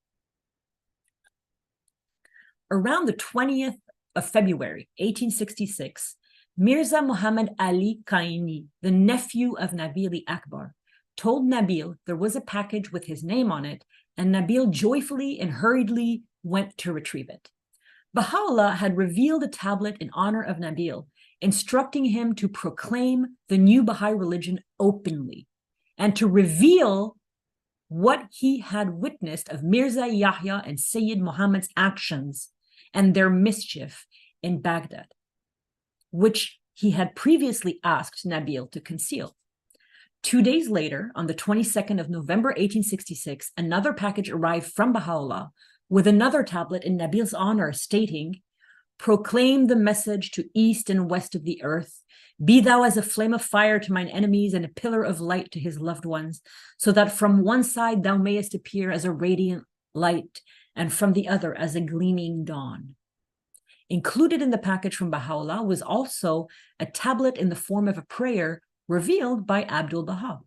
Around the 20th of February, 1866, Mirza Muhammad Ali Qaini, the nephew of Nabíl-i-Akbar, told Nabil there was a package with his name on it, and Nabil joyfully and hurriedly went to retrieve it. Baha'u'llah had revealed a tablet in honor of Nabil, instructing him to proclaim the new Baha'i religion openly and to reveal what he had witnessed of Mirza Yahya and Sayyid Muhammad's actions and their mischief in Baghdad, which he had previously asked Nabil to conceal. 2 days later, on the 22nd of November, 1866, another package arrived from Baha'u'llah with another tablet in Nabil's honor stating, "Proclaim the message to east and west of the earth. Be thou as a flame of fire to mine enemies and a pillar of light to his loved ones, so that from one side thou mayest appear as a radiant light and from the other as a gleaming dawn." Included in the package from Baha'u'llah was also a tablet in the form of a prayer revealed by Abdu'l-Baha.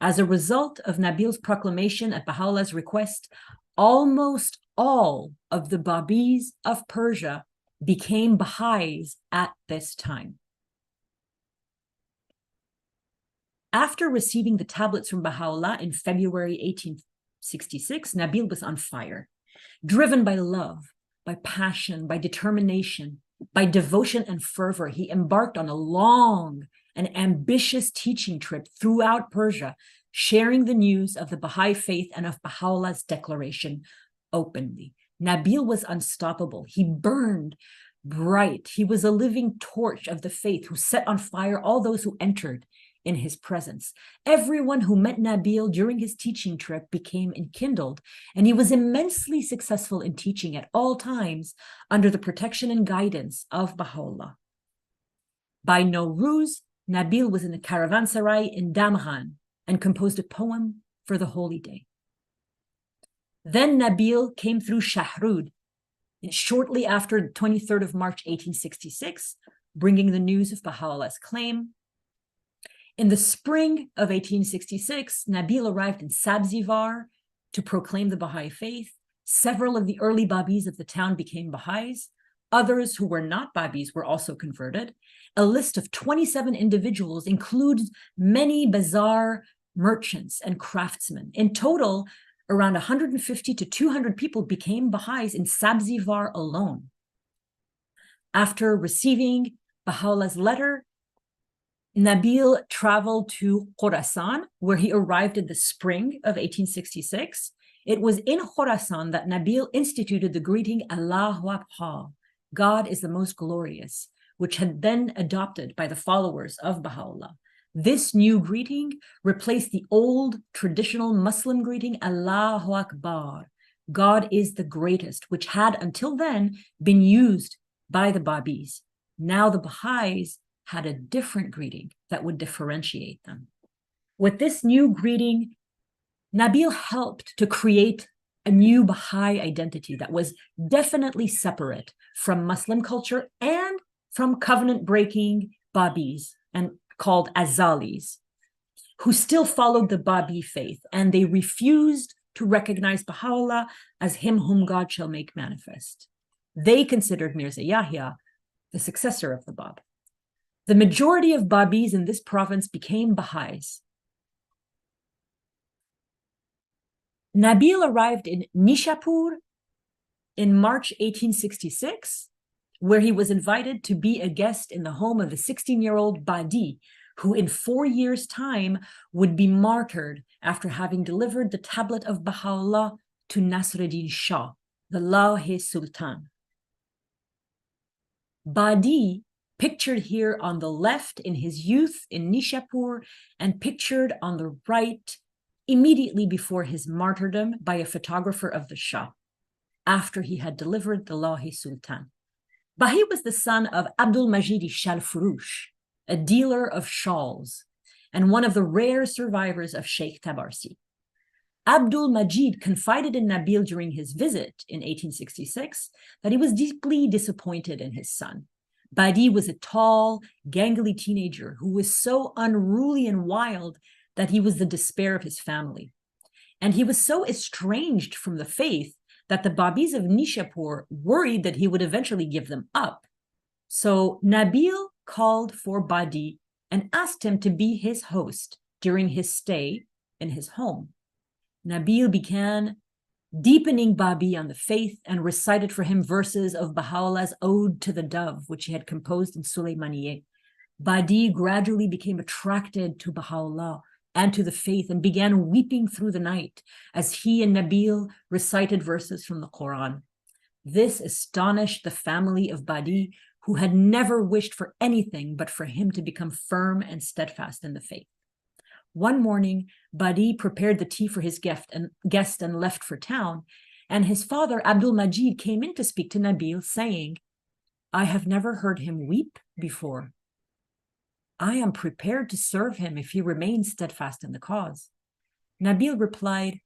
As a result of Nabil's proclamation at Baha'u'llah's request, almost all of the Babis of Persia became Baha'is at this time. After receiving the tablets from Baha'u'llah in February 1866, Nabil was on fire, driven by love, by passion, by determination, by devotion and fervor. He embarked on a long and ambitious teaching trip throughout Persia, sharing the news of the Baha'i faith and of Baha'u'llah's declaration openly. Nabil was unstoppable. He burned bright. He was a living torch of the faith who set on fire all those who entered in his presence. Everyone who met Nabil during his teaching trip became enkindled, and he was immensely successful in teaching at all times under the protection and guidance of Baha'u'llah. By Nowruz, Nabil was in a caravanserai in Damghan and composed a poem for the holy day. Then Nabil came through Shahrud shortly after the 23rd of March, 1866, bringing the news of Baha'u'llah's claim. In the spring of 1866, Nabil arrived in Sabzivar to proclaim the Baha'i faith. Several of the early Babis of the town became Baha'is. Others who were not Babis were also converted. A list of 27 individuals includes many bazaar merchants and craftsmen. In total, around 150 to 200 people became Baha'is in Sabzivar alone. After receiving Baha'u'llah's letter, Nabil traveled to Khorasan, where he arrived in the spring of 1866. It was in Khorasan that Nabil instituted the greeting Allahu Akbar, God is the most glorious, which had then adopted by the followers of Baha'u'llah. This new greeting replaced the old traditional Muslim greeting Allahu Akbar, God is the greatest, which had until then been used by the Babis. Now the Baha'is had a different greeting that would differentiate them. With this new greeting, Nabil helped to create a new Baha'i identity that was definitely separate from Muslim culture and from covenant-breaking Babis and called Azalis, who still followed the Babi faith, and they refused to recognize Baha'u'llah as him whom God shall make manifest. They considered Mirza Yahya the successor of the Bab. The majority of Babis in this province became Baha'is. Nabil arrived in Nishapur in March 1866, where he was invited to be a guest in the home of the 16-year-old Badí, who in 4 years' time would be martyred after having delivered the tablet of Baha'u'llah to Nasruddin Shah, the Lahe Sultan. Badí, pictured here on the left in his youth in Nishapur, and pictured on the right immediately before his martyrdom by a photographer of the Shah, after he had delivered the Lahe Sultan. Bahi was the son of Abdu'l-Majid Shal-Furush, a dealer of shawls, and one of the rare survivors of Sheikh Tabarsi. Abdu'l-Majid confided in Nabíl during his visit in 1866 that he was deeply disappointed in his son. Badí was a tall, gangly teenager who was so unruly and wild that he was the despair of his family. And he was so estranged from the faith that the Babis of Nishapur worried that he would eventually give them up. So Nabíl called for Badí and asked him to be his host during his stay in his home. Nabíl began deepening Badí on the faith and recited for him verses of Baha'u'llah's Ode to the Dove, which he had composed in Sulaymaniyeh. Badí gradually became attracted to Baha'u'llah and to the faith and began weeping through the night as he and Nabíl recited verses from the Quran. This astonished the family of Badí, who had never wished for anything but for him to become firm and steadfast in the faith. One morning, Badí prepared the tea for his guest and left for town, and his father, Abdu'l-Majid, came in to speak to Nabíl, saying, "I have never heard him weep before. I am prepared to serve him if he remains steadfast in the cause." Nabíl replied,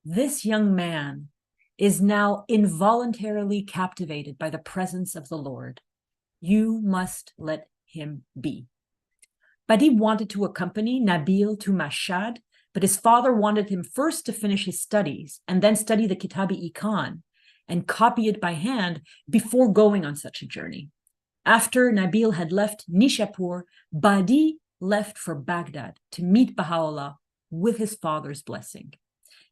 "This young man is now involuntarily captivated by the presence of the Lord. You must let him be." Badí wanted to accompany Nabíl to Mashhad, but his father wanted him first to finish his studies and then study the Kitab-i-Iqan and copy it by hand before going on such a journey. After Nabíl had left Nishapur, Badí left for Baghdad to meet Baha'u'llah with his father's blessing.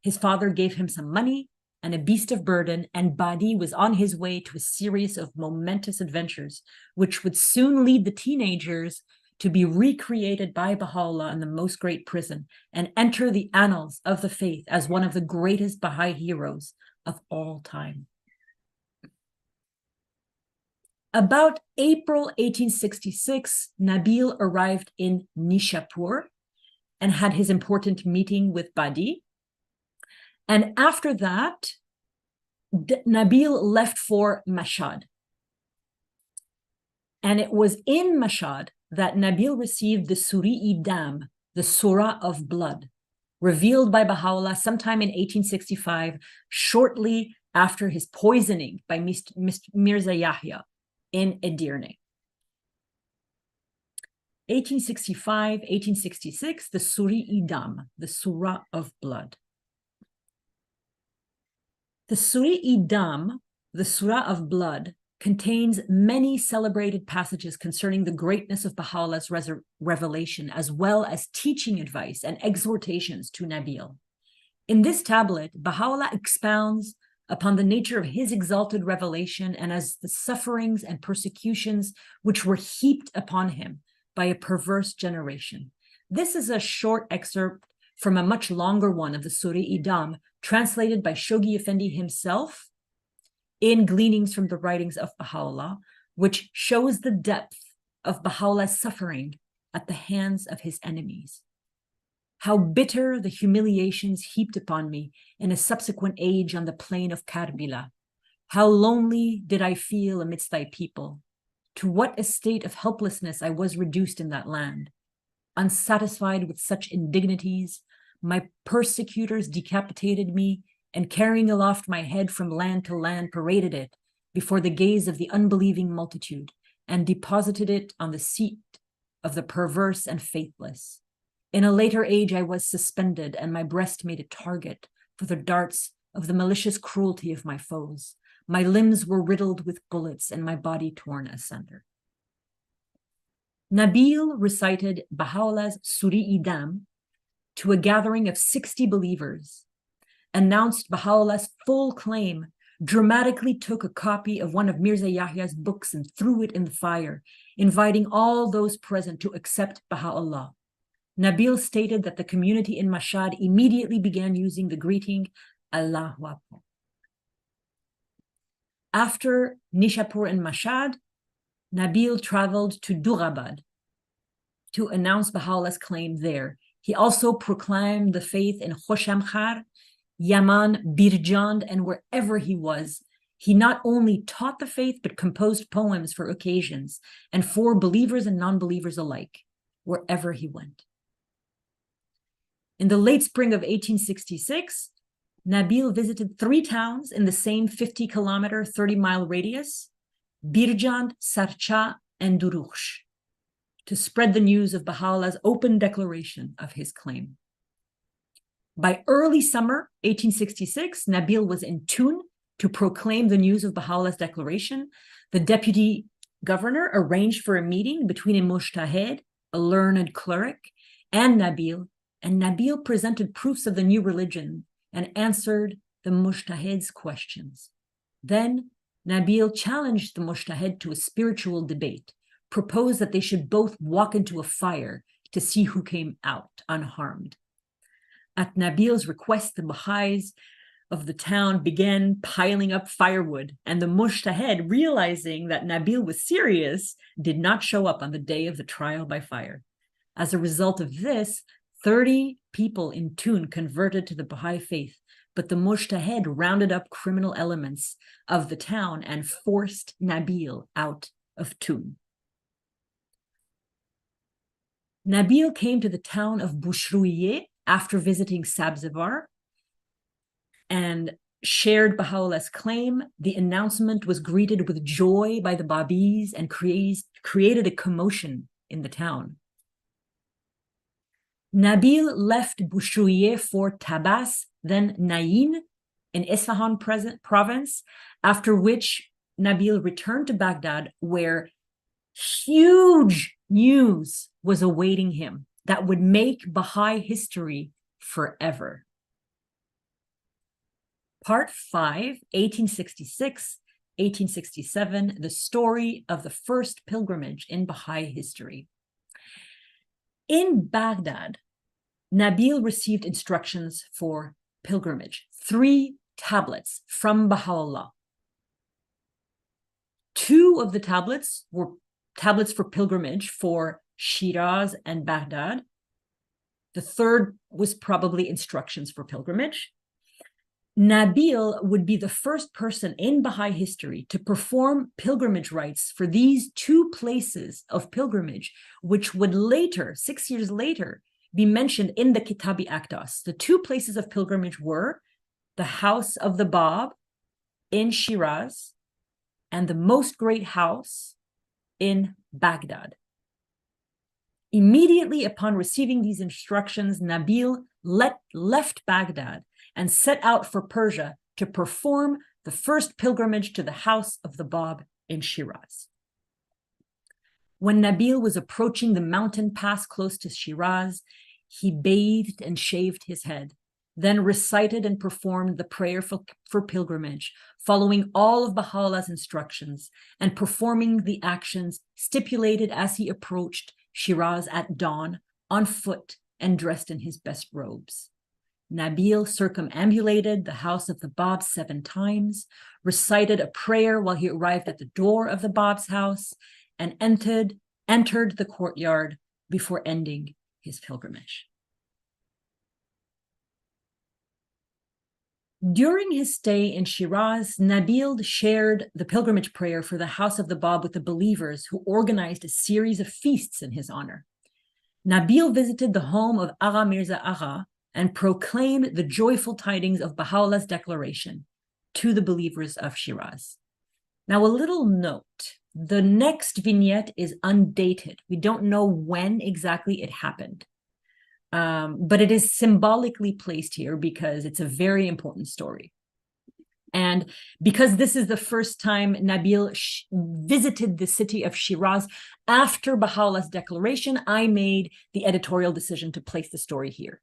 His father gave him some money and a beast of burden, and Badí was on his way to a series of momentous adventures, which would soon lead the teenagers to be recreated by Baha'u'llah in the most great prison and enter the annals of the faith as one of the greatest Baha'i heroes of all time. About April 1866, Nabíl arrived in Nishapur and had his important meeting with Badí. And after that, Nabíl left for Mashhad. And it was in Mashhad that Nabíl received the Suri-i-Dam, the Surah of Blood, revealed by Baha'u'llah sometime in 1865, shortly after his poisoning by Mirza Yahya in Edirne. 1865, 1866, the Suri-i-Dam, the Surah of Blood. The Suri-i-Dam, the Surah of Blood, contains many celebrated passages concerning the greatness of Baha'u'llah's revelation, as well as teaching advice and exhortations to Nabíl. In this tablet, Baha'u'llah expounds upon the nature of his exalted revelation and as the sufferings and persecutions which were heaped upon him by a perverse generation. This is a short excerpt from a much longer one of the Suri-i-Dam, translated by Shoghi Effendi himself in Gleanings from the Writings of Baha'u'llah, which shows the depth of Baha'u'llah's suffering at the hands of his enemies. How bitter the humiliations heaped upon me in a subsequent age on the plain of Karbila. How lonely did I feel amidst thy people. To what a state of helplessness I was reduced in that land. Unsatisfied with such indignities, my persecutors decapitated me, and carrying aloft my head from land to land, paraded it before the gaze of the unbelieving multitude, and deposited it on the seat of the perverse and faithless. In a later age, I was suspended, and my breast made a target for the darts of the malicious cruelty of my foes. My limbs were riddled with bullets, and my body torn asunder. Nabíl recited Baha'u'llah's Suri-i-Dam to a gathering of 60 believers, announced Baha'u'llah's full claim dramatically took a copy of one of Mirza Yahya's books and threw it in the fire, inviting all those present to accept Baha'u'llah. Nabil stated that the community in Mashhad immediately began using the greeting, Allahu Akbar. After Nishapur and Mashhad, Nabil traveled to Durabad to announce Baha'u'llah's claim there. He also proclaimed the faith in Khoshamkhar, Yaman, Birjand, and wherever he was. He not only taught the faith, but composed poems for occasions and for believers and non-believers alike, wherever he went. In the late spring of 1866, Nabil visited 3 towns in the same 50-kilometer, 30-mile radius, Birjand, Sarcha, and Durukhsh, to spread the news of Baha'u'llah's open declaration of his claim. By early summer 1866, Nabil was in Tun to proclaim the news of Baha'u'llah's declaration. The deputy governor arranged for a meeting between a mujtahid, a learned cleric, and Nabil presented proofs of the new religion and answered the mujtahid's questions. Then Nabil challenged the mujtahid to a spiritual debate, proposed that they should both walk into a fire to see who came out unharmed. At Nabil's request, the Baha'is of the town began piling up firewood, and the mujtahid, realizing that Nabil was serious, did not show up on the day of the trial by fire. As a result of this, 30 people in Tun converted to the Baha'i faith, but the mujtahid rounded up criminal elements of the town and forced Nabil out of Tun. Nabil came to the town of Bushruye after visiting Sabzevar and shared Baha'u'llah's claim. The announcement was greeted with joy by the Babis and created a commotion in the town. Nabil left Bushruye for Tabas, then Nain in Isfahan province, after which Nabil returned to Baghdad, where huge news was awaiting him that would make Baha'i history forever. Part 5, 1866-1867, the story of the first pilgrimage in Baha'i history. In Baghdad, Nabil received instructions for pilgrimage, 3 tablets from Baha'u'llah. 2 of the tablets were tablets for pilgrimage for Shiraz and Baghdad. The 3rd was probably instructions for pilgrimage. Nabil would be the first person in Baha'i history to perform pilgrimage rites for these 2 places of pilgrimage, which would later, 6 years later, be mentioned in the Kitabi Akdas. The 2 places of pilgrimage were the house of the Bab in Shiraz and the Most Great House in Baghdad. Immediately upon receiving these instructions, Nabil left Baghdad and set out for Persia to perform the first pilgrimage to the house of the Bab in Shiraz. When Nabil was approaching the mountain pass close to Shiraz, he bathed and shaved his head, then recited and performed the prayer for pilgrimage, following all of Baha'u'llah's instructions and performing the actions stipulated as he approached Shiraz at dawn, on foot and dressed in his best robes. Nabil circumambulated the house of the Bab 7 times, recited a prayer while he arrived at the door of the Bab's house, and entered the courtyard before ending his pilgrimage. During his stay in Shiraz, Nabil shared the pilgrimage prayer for the house of the Bab with the believers, who organized a series of feasts in his honor. Nabil visited the home of Agha Mirza Agha and proclaimed the joyful tidings of Baha'u'llah's declaration to the believers of Shiraz. Now, a little note, the next vignette is undated. We don't know when exactly it happened, but it is symbolically placed here because it's a very important story. And because this is the first time Nabil visited the city of Shiraz after Baha'u'llah's declaration, I made the editorial decision to place the story here.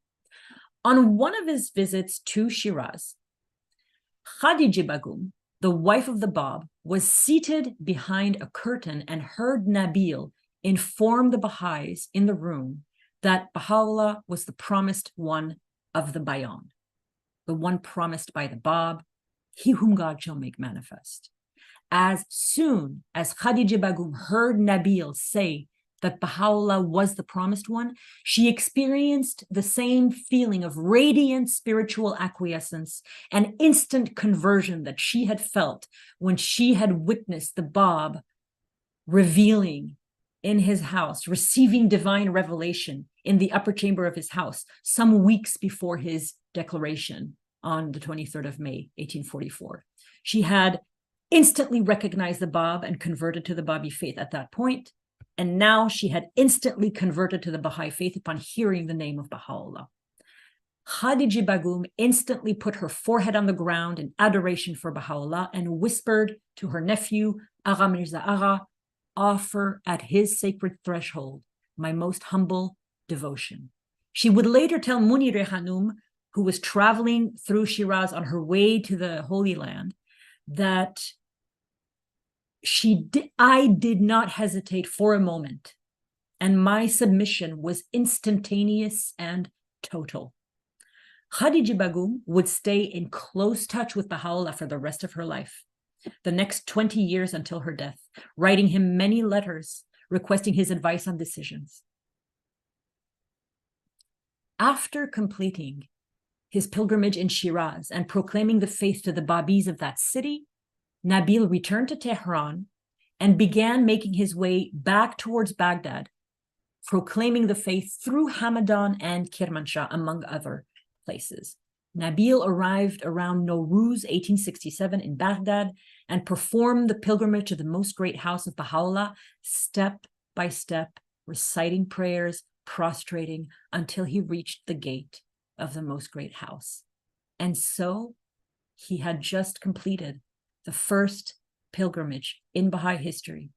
On one of his visits to Shiraz, Khadija Begum, the wife of the Bab, was seated behind a curtain and heard Nabíl inform the Baha'is in the room that Baha'u'llah was the promised one of the Bayan, the one promised by the Bab, he whom God shall make manifest. As soon as Khadija Begum heard Nabíl say that Baha'u'llah was the promised one, she experienced the same feeling of radiant spiritual acquiescence and instant conversion that she had felt when she had witnessed the Bab revealing in his house, receiving divine revelation in the upper chamber of his house some weeks before his declaration on the 23rd of May, 1844. She had instantly recognized the Bab and converted to the Babi faith at that point. And now she had instantly converted to the Baha'i faith upon hearing the name of Baha'u'llah. Khadija Begum instantly put her forehead on the ground in adoration for Baha'u'llah and whispered to her nephew, Agha Mirza Agha, offer at his sacred threshold my most humble devotion. She would later tell Munir Hanum, who was traveling through Shiraz on her way to the Holy Land, that I did not hesitate for a moment, and my submission was instantaneous and total. Khadija Begum would stay in close touch with Baha'u'llah for the rest of her life, the next 20 years until her death, writing him many letters requesting his advice on decisions. After completing his pilgrimage in Shiraz and proclaiming the faith to the Babis of that city, Nabíl returned to Tehran and began making his way back towards Baghdad, proclaiming the faith through Hamadan and Kermanshah, among other places. Nabíl arrived around Nowruz 1867 in Baghdad and performed the pilgrimage to the most great house of Baha'u'llah, step by step, reciting prayers, prostrating until he reached the gate of the most great house. And so he had just completed the first pilgrimage in Baha'i history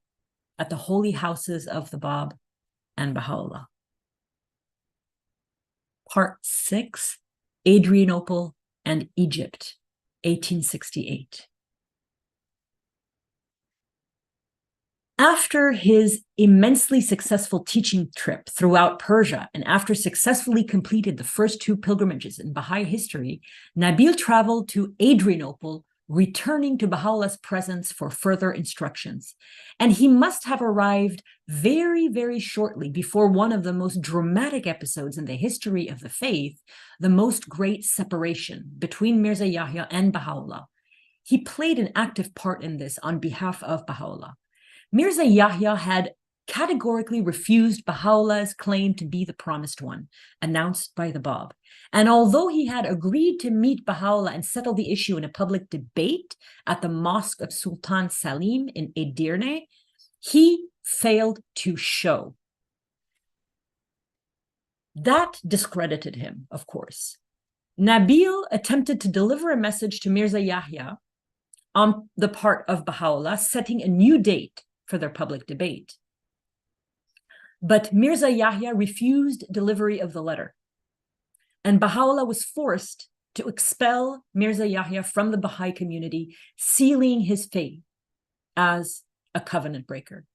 at the holy houses of the Bab and Baha'u'llah. Part 6, Adrianople and Egypt, 1868. After his immensely successful teaching trip throughout Persia, and after successfully completed the first two pilgrimages in Baha'i history, Nabíl traveled to Adrianople, returning to Baha'u'llah's presence for further instructions. And he must have arrived very, very shortly before one of the most dramatic episodes in the history of the faith, the most great separation between Mirza Yahya and Baha'u'llah. He played an active part in this on behalf of Baha'u'llah. Mirza Yahya had categorically refused Baha'u'llah's claim to be the promised one, announced by the Bab. And although he had agreed to meet Baha'u'llah and settle the issue in a public debate at the mosque of Sultan Salim in Edirne, he failed to show. That discredited him, of course. Nabíl attempted to deliver a message to Mirza Yahya on the part of Baha'u'llah, setting a new date for their public debate. But Mirza Yahya refused delivery of the letter, and Baha'u'llah was forced to expel Mirza Yahya from the Baha'i community, sealing his fate as a covenant breaker.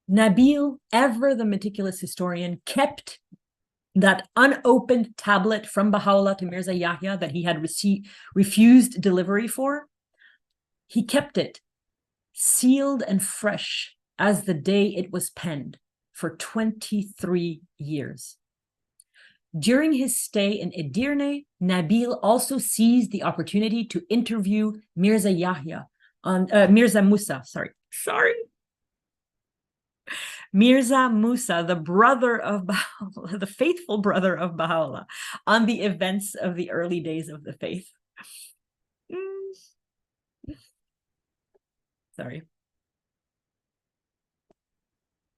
Nabíl, ever the meticulous historian, kept that unopened tablet from Baha'u'llah to Mirza Yahya that he had refused delivery for. He kept it sealed and fresh as the day it was penned for 23 years. During his stay in Edirne, Nabíl also seized the opportunity to interview Mirza Yahya on Mirza Musa, Mirza Musa, the brother of Baha'u'llah, the faithful brother of Baha'u'llah, on the events of the early days of the faith.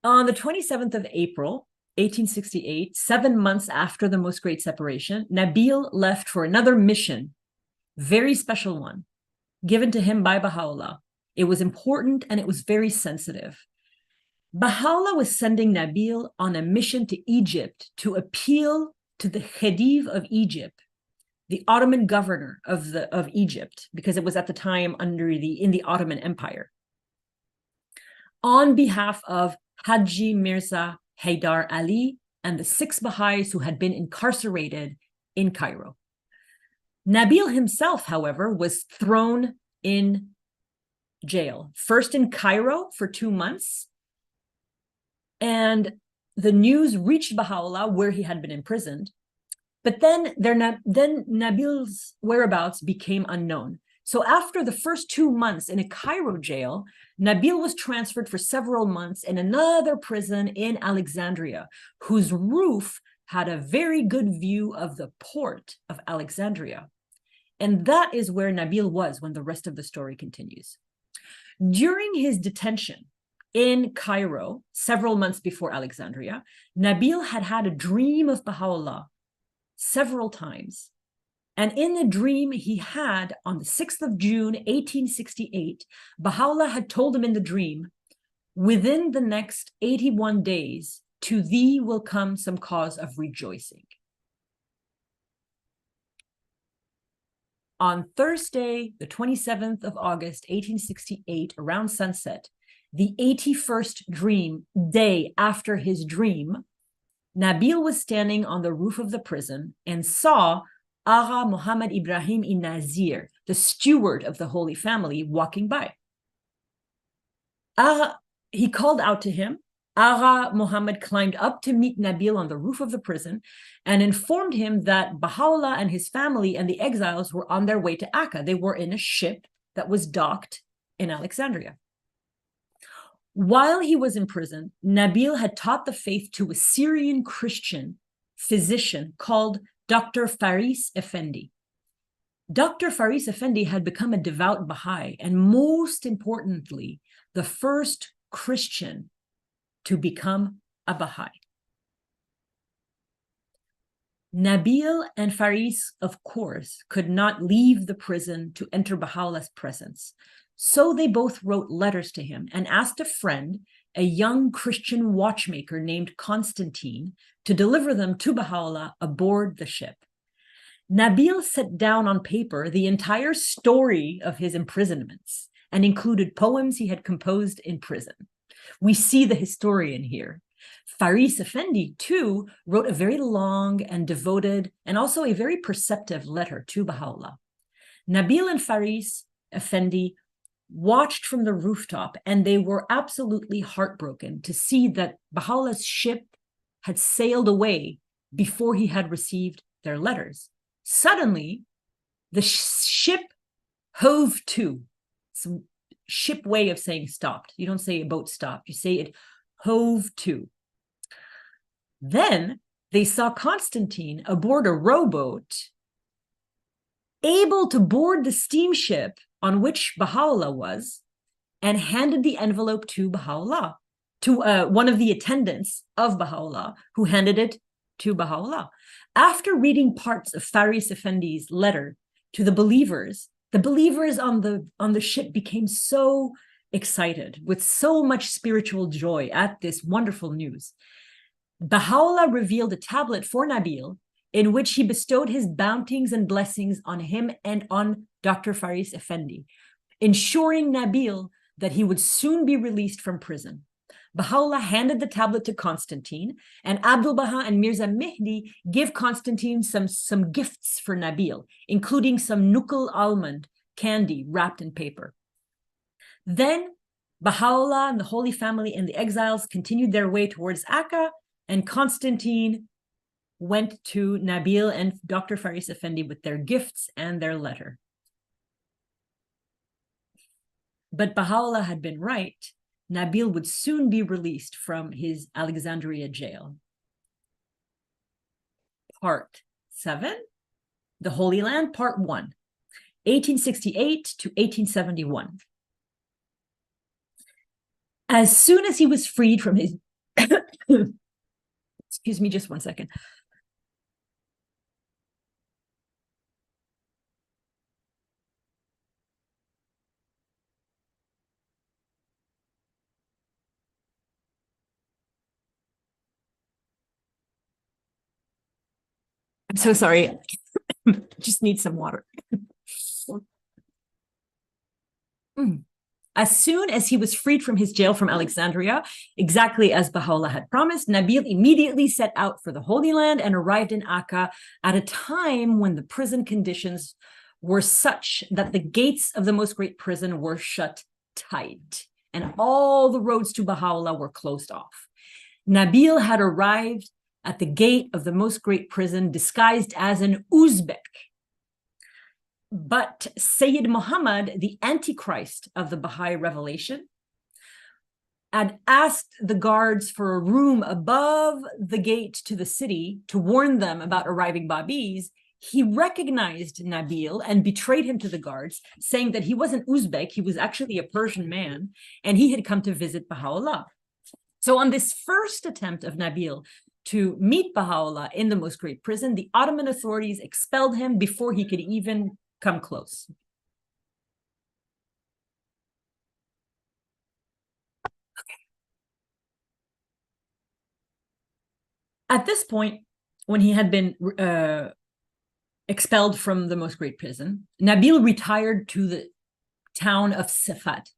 On the 27th of April, 1868, 7 months after the Most Great Separation, Nabíl left for another mission, very special one, given to him by Baha'u'llah. It was important and it was very sensitive. Baha'u'llah was sending Nabíl on a mission to Egypt to appeal to the Khedive of Egypt, the Ottoman governor of Egypt, because it was at the time in the Ottoman Empire, on behalf of Haji Mirza Haydar Ali and the 6 Baha'is who had been incarcerated in Cairo. Nabil himself, however, was thrown in jail, first in Cairo for 2 months, and the news reached Baha'u'llah where he had been imprisoned, but then Nabil's whereabouts became unknown. So after the first 2 months in a Cairo jail, Nabil was transferred for several months in another prison in Alexandria, whose roof had a very good view of the port of Alexandria. And that is where Nabil was when the rest of the story continues. During his detention in Cairo, several months before Alexandria, Nabil had a dream of Baha'u'llah several times. And in the dream he had, on the 6th of June, 1868, Baha'u'llah had told him in the dream, within the next 81 days, to thee will come some cause of rejoicing. On Thursday, the 27th of August, 1868, around sunset, the 81st day after his dream, Nabil was standing on the roof of the prison and saw Agha Muhammad Ibrahim Nazir, the steward of the Holy Family, walking by. He called out to him. Agha Muhammad climbed up to meet Nabil on the roof of the prison and informed him that Baha'u'llah and his family and the exiles were on their way to Akka. They were in a ship that was docked in Alexandria. While he was in prison, Nabil had taught the faith to a Syrian Christian physician called Dr. Faris Effendi. Dr. Faris Effendi had become a devout Baha'i, and most importantly, the first Christian to become a Baha'i. Nabil and Faris, of course, could not leave the prison to enter Baha'u'llah's presence. So they both wrote letters to him and asked a friend, a young Christian watchmaker named Constantine, to deliver them to Baha'u'llah aboard the ship. Nabil set down on paper the entire story of his imprisonments and included poems he had composed in prison. We see the historian here. Faris Effendi, too, wrote a very long and devoted and also a very perceptive letter to Baha'u'llah. Nabil and Faris Effendi watched from the rooftop, and they were absolutely heartbroken to see that Baha'u'llah's ship had sailed away before he had received their letters. Suddenly, the ship hove to. It's a ship way of saying stopped. You don't say a boat stopped. You say it hove to. Then they saw Constantine aboard a rowboat, able to board the steamship on which Baha'u'llah was, and handed the envelope to Baha'u'llah, to one of the attendants of Baha'u'llah, who handed it to Baha'u'llah. After reading parts of Faris Effendi's letter to the believers on the ship became so excited, with so much spiritual joy at this wonderful news. Baha'u'llah revealed a tablet for Nabil in which he bestowed his bounties and blessings on him and on Dr. Faris Effendi, ensuring Nabil that he would soon be released from prison. Baha'u'llah handed the tablet to Constantine, and Abdu'l-Baha and Mirza Mehdi give Constantine some gifts for Nabil, including some Nukul almond candy wrapped in paper. Then Baha'u'llah and the Holy Family and the exiles continued their way towards Akka, and Constantine went to Nabil and Dr. Faris Effendi with their gifts and their letter. But Baha'u'llah had been right. Nabil would soon be released from his Alexandria jail. Part 7, The Holy Land, Part 1, 1868 to 1871. As soon as he was freed from his... Excuse me, just one second. I'm so sorry. Just need some water. As soon as he was freed from his jail from Alexandria, exactly as Baha'u'llah had promised, Nabíl immediately set out for the Holy Land and arrived in Akka at a time when the prison conditions were such that the gates of the Most Great Prison were shut tight and all the roads to Baha'u'llah were closed off. Nabíl had arrived at the gate of the Most Great Prison disguised as an Uzbek. But Sayyid Muhammad, the Antichrist of the Baha'i revelation, had asked the guards for a room above the gate to the city to warn them about arriving Babis. He recognized Nabíl and betrayed him to the guards, saying that he wasn't Uzbek, he was actually a Persian man, and he had come to visit Baha'u'llah. So on this first attempt of Nabíl to meet Baha'u'llah in the Most Great Prison, the Ottoman authorities expelled him before he could even come close. Okay. At this point, when he had been expelled from the Most Great Prison, Nabíl retired to the town of Safad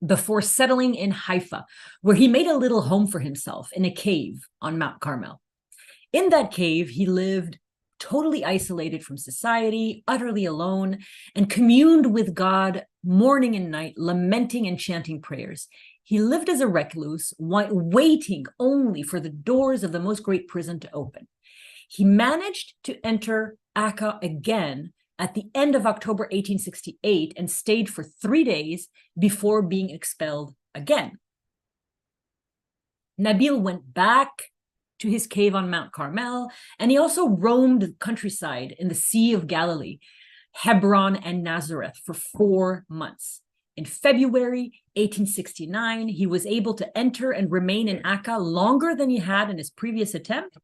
before settling in Haifa, where he made a little home for himself in a cave on Mount Carmel. In that cave, he lived totally isolated from society, utterly alone, and communed with God morning and night, lamenting and chanting prayers. He lived as a recluse, waiting only for the doors of the Most Great Prison to open. He managed to enter Akka again at the end of October 1868 and stayed for 3 days before being expelled again. Nabíl went back to his cave on Mount Carmel, and he also roamed the countryside in the Sea of Galilee, Hebron and Nazareth for 4 months. In February 1869, he was able to enter and remain in Akka longer than he had in his previous attempt,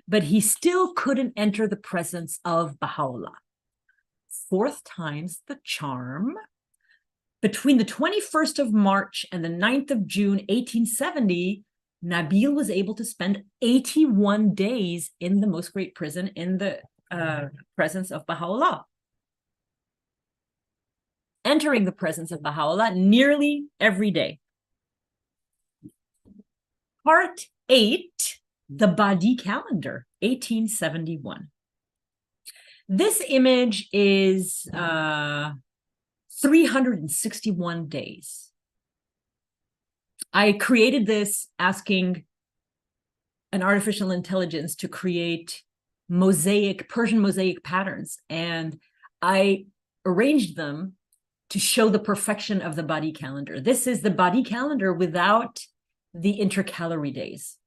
but he still couldn't enter the presence of Baha'u'llah. 4th time's the charm. Between the 21st of March and the 9th of June, 1870, Nabíl was able to spend 81 days in the Most Great Prison in the presence of Baha'u'llah, entering the presence of Baha'u'llah nearly every day. Part 8, the Badí calendar, 1871. This image is 361 days. I created this asking an artificial intelligence to create Persian mosaic patterns, and I arranged them to show the perfection of the Badí calendar. This is the Badí calendar without the intercalary days,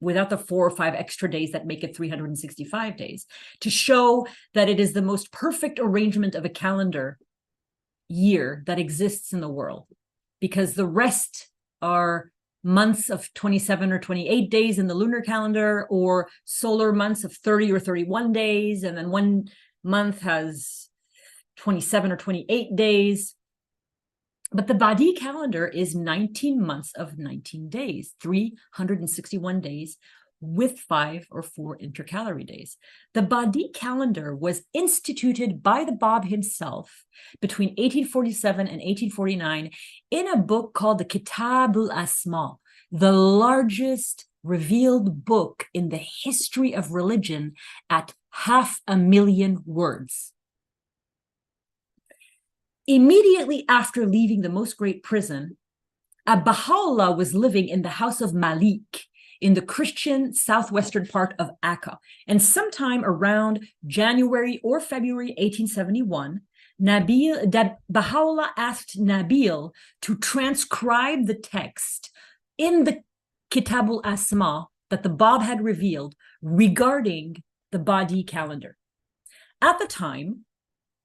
without the 4 or 5 extra days that make it 365 days, to show that it is the most perfect arrangement of a calendar year that exists in the world, because the rest are months of 27 or 28 days in the lunar calendar, or solar months of 30 or 31 days, and then one month has 27 or 28 days. But the Badí calendar is 19 months of 19 days, 361 days with 5 or 4 intercalary days. The Badí calendar was instituted by the Bab himself between 1847 and 1849 in a book called the Kitab-ul-Asma, the largest revealed book in the history of religion at 500,000 words. Immediately after leaving the Most Great Prison, Baha'u'llah was living in the house of Malik in the Christian southwestern part of Akka. And sometime around January or February 1871, Baha'u'llah asked Nabíl to transcribe the text in the Kitab-ul-Asma that the Bab had revealed regarding the Badí calendar. At the time,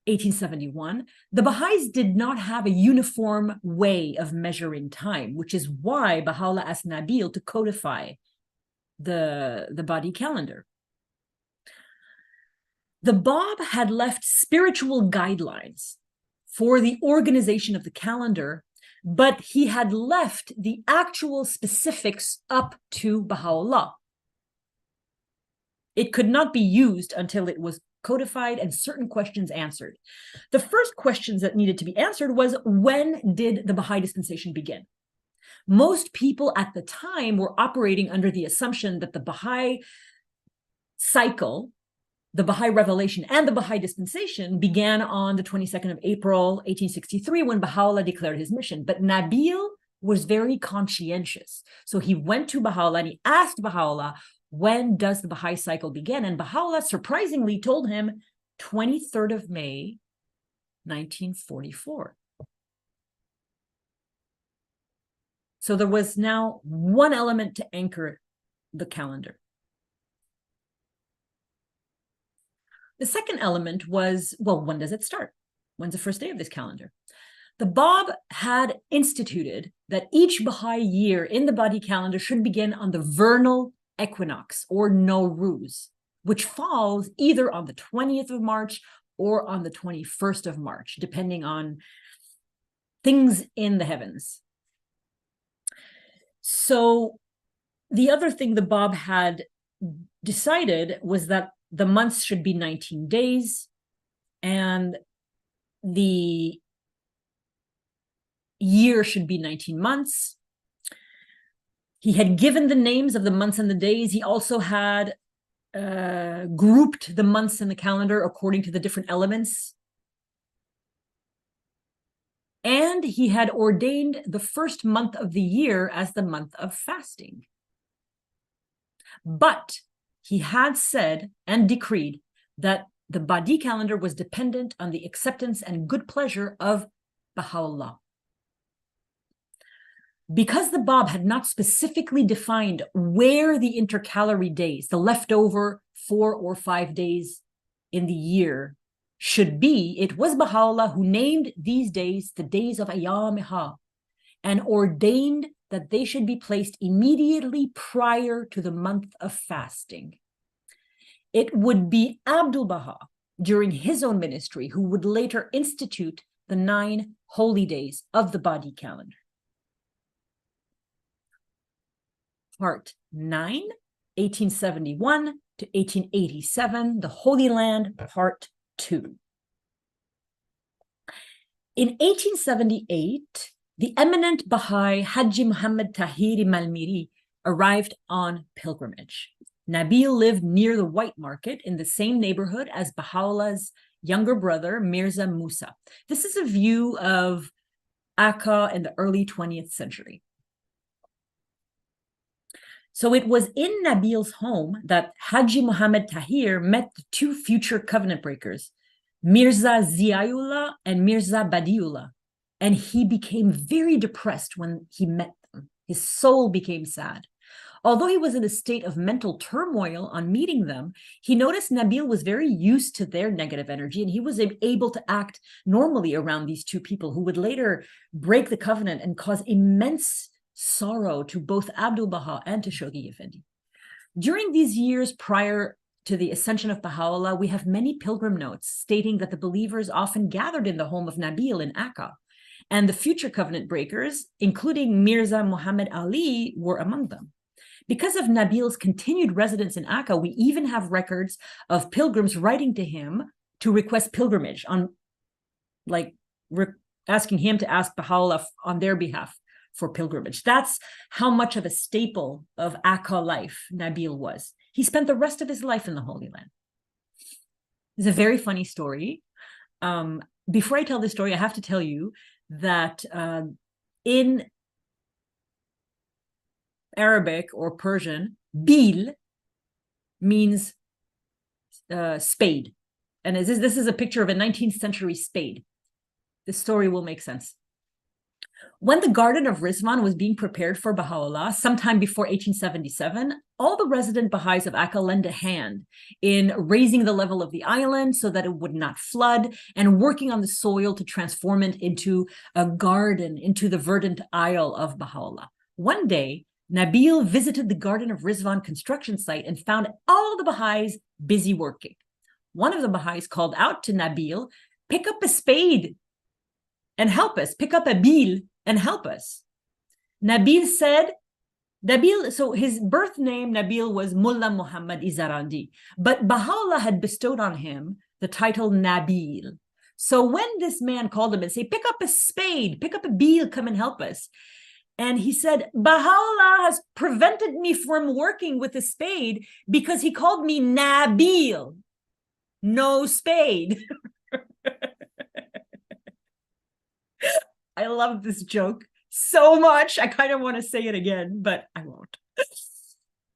1871, the Baha'is did not have a uniform way of measuring time, which is why Baha'u'llah asked Nabíl to codify the Badí calendar. The Bab had left spiritual guidelines for the organization of the calendar, but he had left the actual specifics up to Baha'u'llah. It could not be used until it was codified and certain questions answered. The first questions that needed to be answered was, when did the Baha'i dispensation begin? Most people at the time were operating under the assumption that the Baha'i cycle, the Baha'i revelation, and the Baha'i dispensation began on the 22nd of April, 1863, when Baha'u'llah declared his mission. But Nabíl was very conscientious. So he went to Baha'u'llah and he asked Baha'u'llah, when does the Baha'i cycle begin? And Baha'u'llah surprisingly told him 23rd of May, 1944. So there was now one element to anchor the calendar. The second element was, well, when does it start? When's the first day of this calendar? The Bab had instituted that each Baha'i year in the Badí calendar should begin on the vernal equinox, or Nowruz, which falls either on the 20th of March or on the 21st of March, depending on things in the heavens. So the other thing the Bab had decided was that the months should be 19 days, and the year should be 19 months. He had given the names of the months and the days. He also had grouped the months in the calendar according to the different elements. And he had ordained the first month of the year as the month of fasting. But he had said and decreed that the Badí calendar was dependent on the acceptance and good pleasure of Baha'u'llah. Because the Bab had not specifically defined where the intercalary days, the leftover 4 or 5 days in the year, should be, it was Baha'u'llah who named these days the days of Ayyam-e-Ha and ordained that they should be placed immediately prior to the month of fasting. It would be Abdu'l-Baha during his own ministry who would later institute the 9 holy days of the Badí calendar. Part 9, 1871 to 1887, the Holy Land, Part 2. In 1878, the eminent Baha'i Haji Muhammad Tahiri Malmiri arrived on pilgrimage. Nabíl lived near the White Market in the same neighborhood as Baha'u'llah's younger brother, Mirza Musa. This is a view of Akka in the early 20th century. So it was in Nabíl's home that Haji Muhammad Tahir met the 2 future covenant breakers, Mirza Ziaullah and Mirza Badiullah, and he became very depressed when he met them. His soul became sad. Although he was in a state of mental turmoil on meeting them, he noticed Nabíl was very used to their negative energy, and he was able to act normally around these 2 people who would later break the covenant and cause immense sorrow to both Abdu'l-Baha and to Shoghi Effendi. During these years prior to the ascension of Baha'u'llah, we have many pilgrim notes stating that the believers often gathered in the home of Nabíl in Akka, and the future covenant breakers, including Mirza Muhammad Ali, were among them. Because of Nabíl's continued residence in Akka, we even have records of pilgrims writing to him to request pilgrimage, asking him to ask Baha'u'llah on their behalf for pilgrimage. That's how much of a staple of Akka life Nabíl was. He spent the rest of his life in the Holy Land. It's a very funny story. Before I tell this story, I have to tell you that in Arabic or Persian, bil means spade. And this is a picture of a 19th century spade. The story will make sense. When the Garden of Rizwan was being prepared for Baha'u'llah, sometime before 1877, all the resident Baha'is of Akka lent a hand in raising the level of the island so that it would not flood, and working on the soil to transform it into a garden, into the verdant isle of Baha'u'llah. One day, Nabíl visited the Garden of Rizwan construction site and found all the Baha'is busy working. One of the Baha'is called out to Nabíl, "Pick up a spade and help us. Pick up a bil and help us." Nabíl said, Nabil, so his birth name, Nabil, was Mullah Muhammad Izarandi, but Baha'u'llah had bestowed on him the title Nabíl. So when this man called him and said, pick up a spade, pick up a bil, come and help us. And he said, Baha'u'llah has prevented me from working with a spade because he called me Nabil, no spade. I love this joke so much. I kind of want to say it again, but I won't.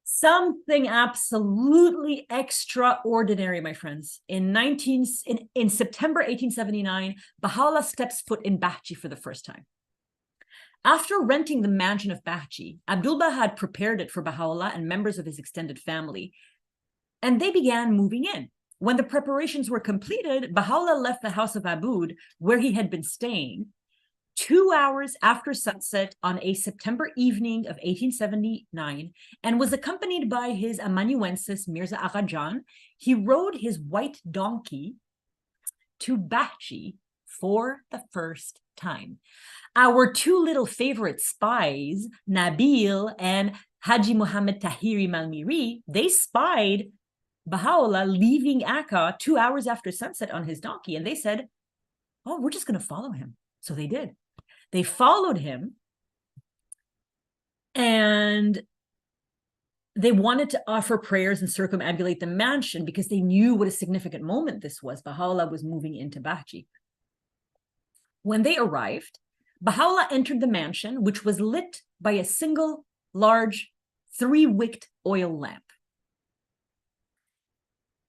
Something absolutely extraordinary, my friends. In September 1879, Baha'u'llah steps foot in Bahji for the first time. After renting the mansion of Bahji, Abdu'l-Baha had prepared it for Baha'u'llah and members of his extended family, and they began moving in. When the preparations were completed, Baha'u'llah left the house of Abud, where he had been staying, 2 hours after sunset on a September evening of 1879, and was accompanied by his amanuensis Mirza Agha Jan. He rode his white donkey to Bahji for the first time. Our two little favorite spies, Nabil and Haji Muhammad Tahiri Malmiri, they spied Baha'u'llah leaving Akka 2 hours after sunset on his donkey, and they said, oh, we're just going to follow him. So they did. They followed him, and they wanted to offer prayers and circumambulate the mansion because they knew what a significant moment this was. Baha'u'llah was moving into Bahji. When they arrived, Baha'u'llah entered the mansion, which was lit by a single large 3-wicked oil lamp.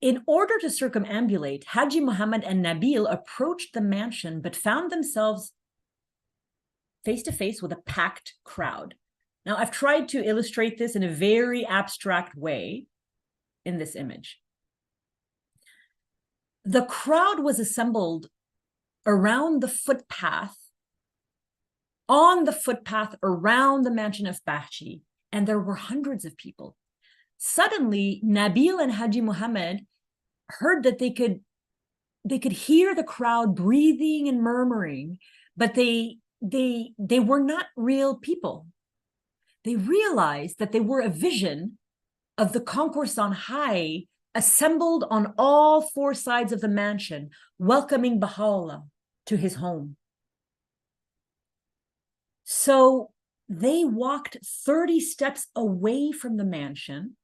In order to circumambulate, Haji Muhammad and Nabil approached the mansion but found themselves face to face with a packed crowd. Now, I've tried to illustrate this in a very abstract way in this image. The crowd was assembled around the footpath, on the footpath around the mansion of Bahji, and there were hundreds of people. Suddenly, Nabil and Haji Muhammad heard that they could hear the crowd breathing and murmuring, but they were not real people. They realized that they were a vision of the concourse on high, assembled on all 4 sides of the mansion, welcoming Baha'u'llah to his home. So they walked 30 steps away from the mansion,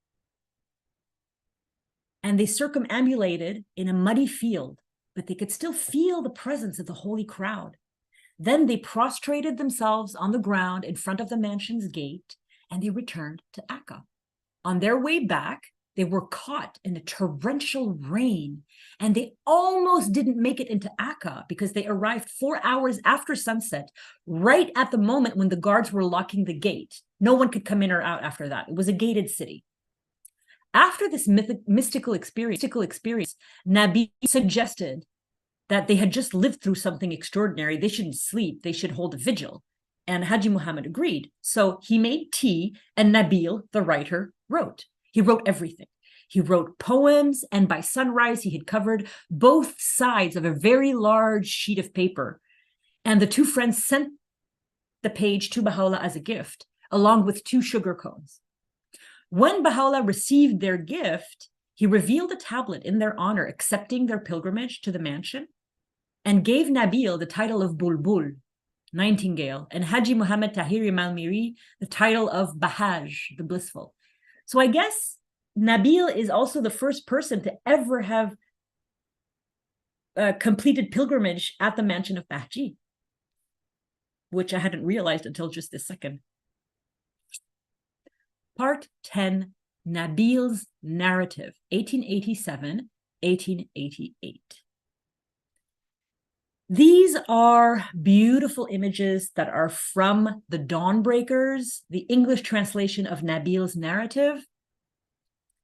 and they circumambulated in a muddy field, but they could still feel the presence of the holy crowd. Then they prostrated themselves on the ground in front of the mansion's gate, and they returned to Akka. On their way back, they were caught in a torrential rain, and they almost didn't make it into Akka because they arrived 4 hours after sunset, right at the moment when the guards were locking the gate. No one could come in or out after that. It was a gated city. After this mystical experience, Nabil suggested that they had just lived through something extraordinary. They shouldn't sleep. They should hold a vigil. And Haji Muhammad agreed. So he made tea, and Nabil, the writer, wrote. He wrote everything. He wrote poems, and by sunrise, he had covered both sides of a very large sheet of paper. And the two friends sent the page to Baha'u'llah as a gift, along with 2 sugar cones. When Baha'u'llah received their gift, he revealed a tablet in their honor, accepting their pilgrimage to the mansion, and gave Nabil the title of Bulbul, nightingale, and Haji Muhammad Tahiri Malmiri the title of Bahaj, the blissful. So I guess Nabil is also the first person to ever have completed pilgrimage at the mansion of Bahji, which I hadn't realized until just this second. Part 10, Nabil's narrative, 1887-1888. These are beautiful images that are from the Dawnbreakers, the English translation of Nabil's narrative.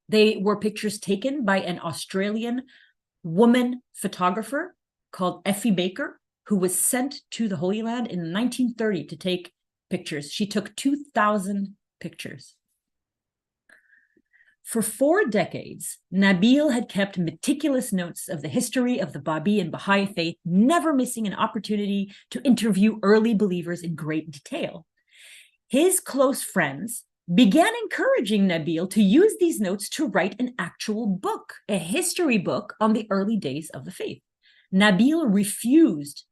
They were pictures taken by an Australian woman photographer called Effie Baker, who was sent to the Holy Land in 1930 to take pictures. She took 2,000 pictures. For 4 decades, Nabil had kept meticulous notes of the history of the Babi and Baha'i faith, never missing an opportunity to interview early believers in great detail. His close friends, began encouraging Nabíl to use these notes to write an actual book, a history book on the early days of the faith. Nabíl refused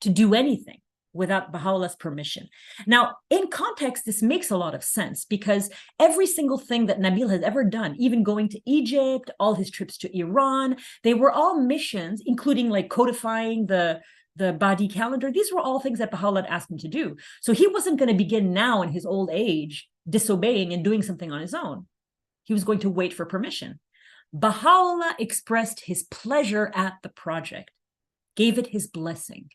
to do anything without Baha'u'llah's permission. Now, in context, this makes a lot of sense because every single thing that Nabíl has ever done, even going to Egypt, all his trips to Iran, they were all missions, including like codifying the Badí calendar. These were all things that Baha'u'llah asked him to do. So he wasn't going to begin now in his old age disobeying and doing something on his own. He was going to wait for permission. Baha'u'llah expressed his pleasure at the project, gave it his blessing.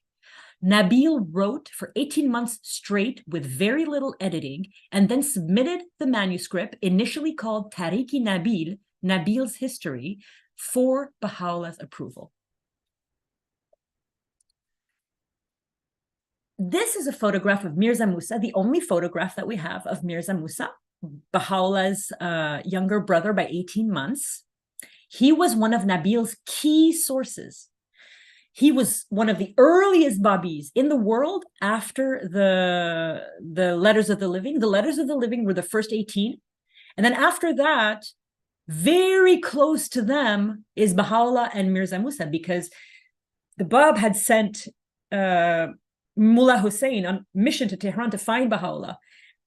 Nabíl wrote for 18 months straight with very little editing, and then submitted the manuscript, initially called Tarikh-i Nabíl, Nabíl's History, for Baha'u'llah's approval. This is a photograph of Mirza Musa, the only photograph that we have of Mirza Musa, Baha'u'llah's younger brother by 18 months. He was one of Nabíl's key sources. He was one of the earliest Babis in the world after the Letters of the Living. The Letters of the Living were the first 18. And then after that, very close to them is Baha'u'llah and Mirza Musa, because the Bab had sent Mullah Hussein on mission to Tehran to find Baha'u'llah.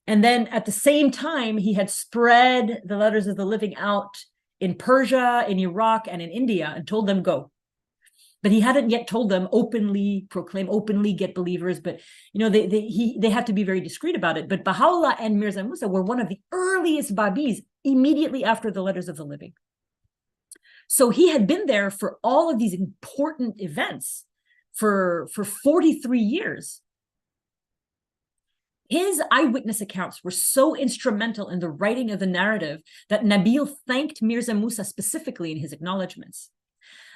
And then at the same time, he had spread the Letters of the Living out in Persia, in Iraq, and in India, and told them, go. But he hadn't yet told them openly, proclaim openly, get believers. But they had to be very discreet about it. But Baha'u'llah and Mirza Musa were one of the earliest Babis immediately after the Letters of the Living. So he had been there for all of these important events for 43 years. His eyewitness accounts were so instrumental in the writing of the narrative that Nabíl thanked Mirza Musa specifically in his acknowledgements.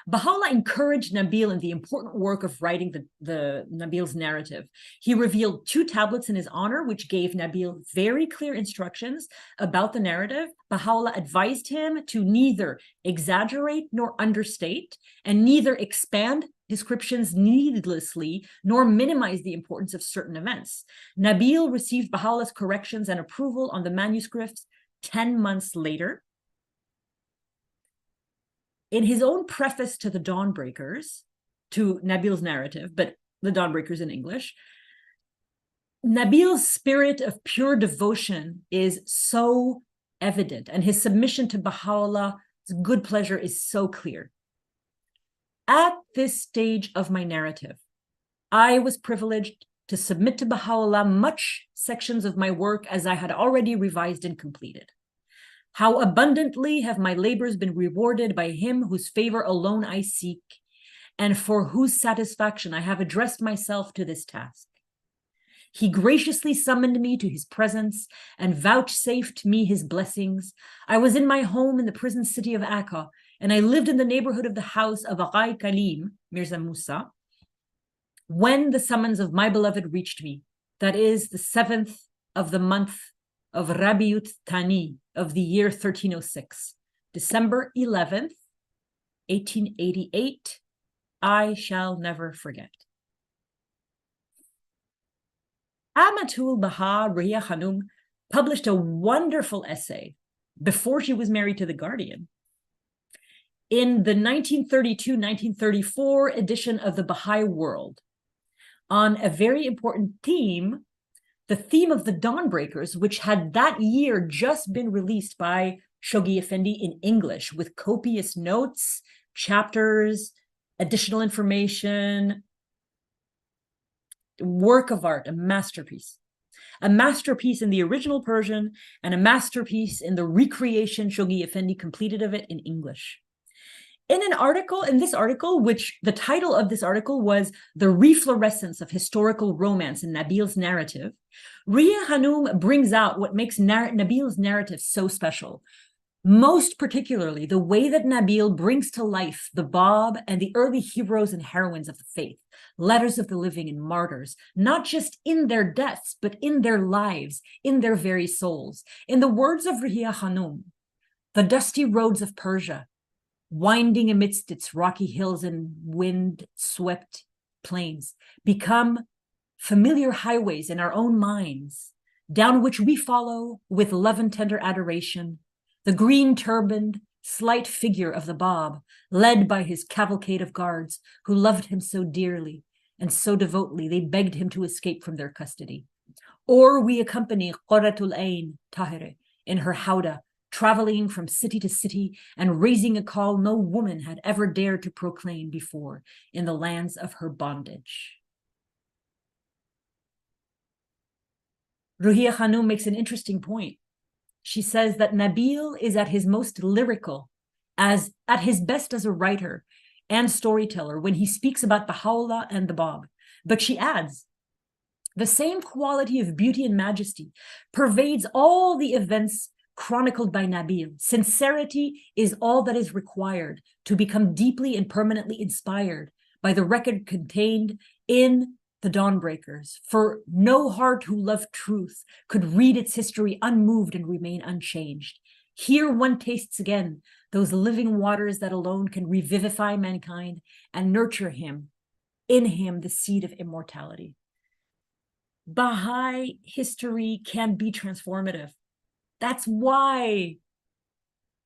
Baha'u'llah encouraged Nabíl in the important work of writing the Nabíl's narrative. He revealed 2 tablets in his honor, which gave Nabíl very clear instructions about the narrative. Baha'u'llah advised him to neither exaggerate nor understate, and neither expand descriptions needlessly, nor minimize the importance of certain events. Nabíl received Baha'u'llah's corrections and approval on the manuscripts 10 months later. In his own preface to the Dawnbreakers, to Nabíl's narrative, but the Dawnbreakers in English, Nabíl's spirit of pure devotion is so evident, and his submission to Baha'u'llah's good pleasure is so clear. At this stage of my narrative, I was privileged to submit to Baha'u'llah much sections of my work as I had already revised and completed. How abundantly have my labors been rewarded by him whose favor alone I seek, and for whose satisfaction I have addressed myself to this task. He graciously summoned me to his presence and vouchsafed me his blessings. I was in my home in the prison city of Akka, and I lived in the neighborhood of the house of Aghai Kalim, Mirza Musa, when the summons of my beloved reached me, that is the 7th of the month of Rabiut Thani of the year 1306, December 11th, 1888, I shall never forget. Abdu'l-Baha Rihya Khanum published a wonderful essay before she was married to the Guardian in the 1932-1934 edition of the Baha'i World on a very important theme, the theme of the Dawnbreakers, which had that year just been released by Shoghi Effendi in English with copious notes, chapters, additional information, work of art, a masterpiece in the original Persian and a masterpiece in the recreation Shoghi Effendi completed of it in English. In this article, which the title of this article was The Reflorescence of Historical Romance in Nabíl's Narrative, Rihya Khanum brings out what makes Nabíl's narrative so special. Most particularly, the way that Nabíl brings to life the Bab and the early heroes and heroines of the faith, Letters of the Living and martyrs, not just in their deaths, but in their lives, in their very souls. In the words of Rihya Khanum, the dusty roads of Persia, winding amidst its rocky hills and wind-swept plains, become familiar highways in our own minds, down which we follow with love and tender adoration the green turbaned, slight figure of the Bab, led by his cavalcade of guards who loved him so dearly and so devotedly they begged him to escape from their custody. Or we accompany Qurratul Ain Tahire in her howdah, traveling from city to city and raising a call no woman had ever dared to proclaim before in the lands of her bondage. Ruhiya Khanum makes an interesting point. She says that Nabíl is at his most lyrical, as at his best as a writer and storyteller when he speaks about Baha'u'llah and the Bab. But she adds, the same quality of beauty and majesty pervades all the events chronicled by Nabíl. Sincerity is all that is required to become deeply and permanently inspired by the record contained in the Dawnbreakers, for no heart who loved truth could read its history unmoved and remain unchanged. Here one tastes again those living waters that alone can revivify mankind and nurture him, in him the seed of immortality. Baha'i history can be transformative. That's why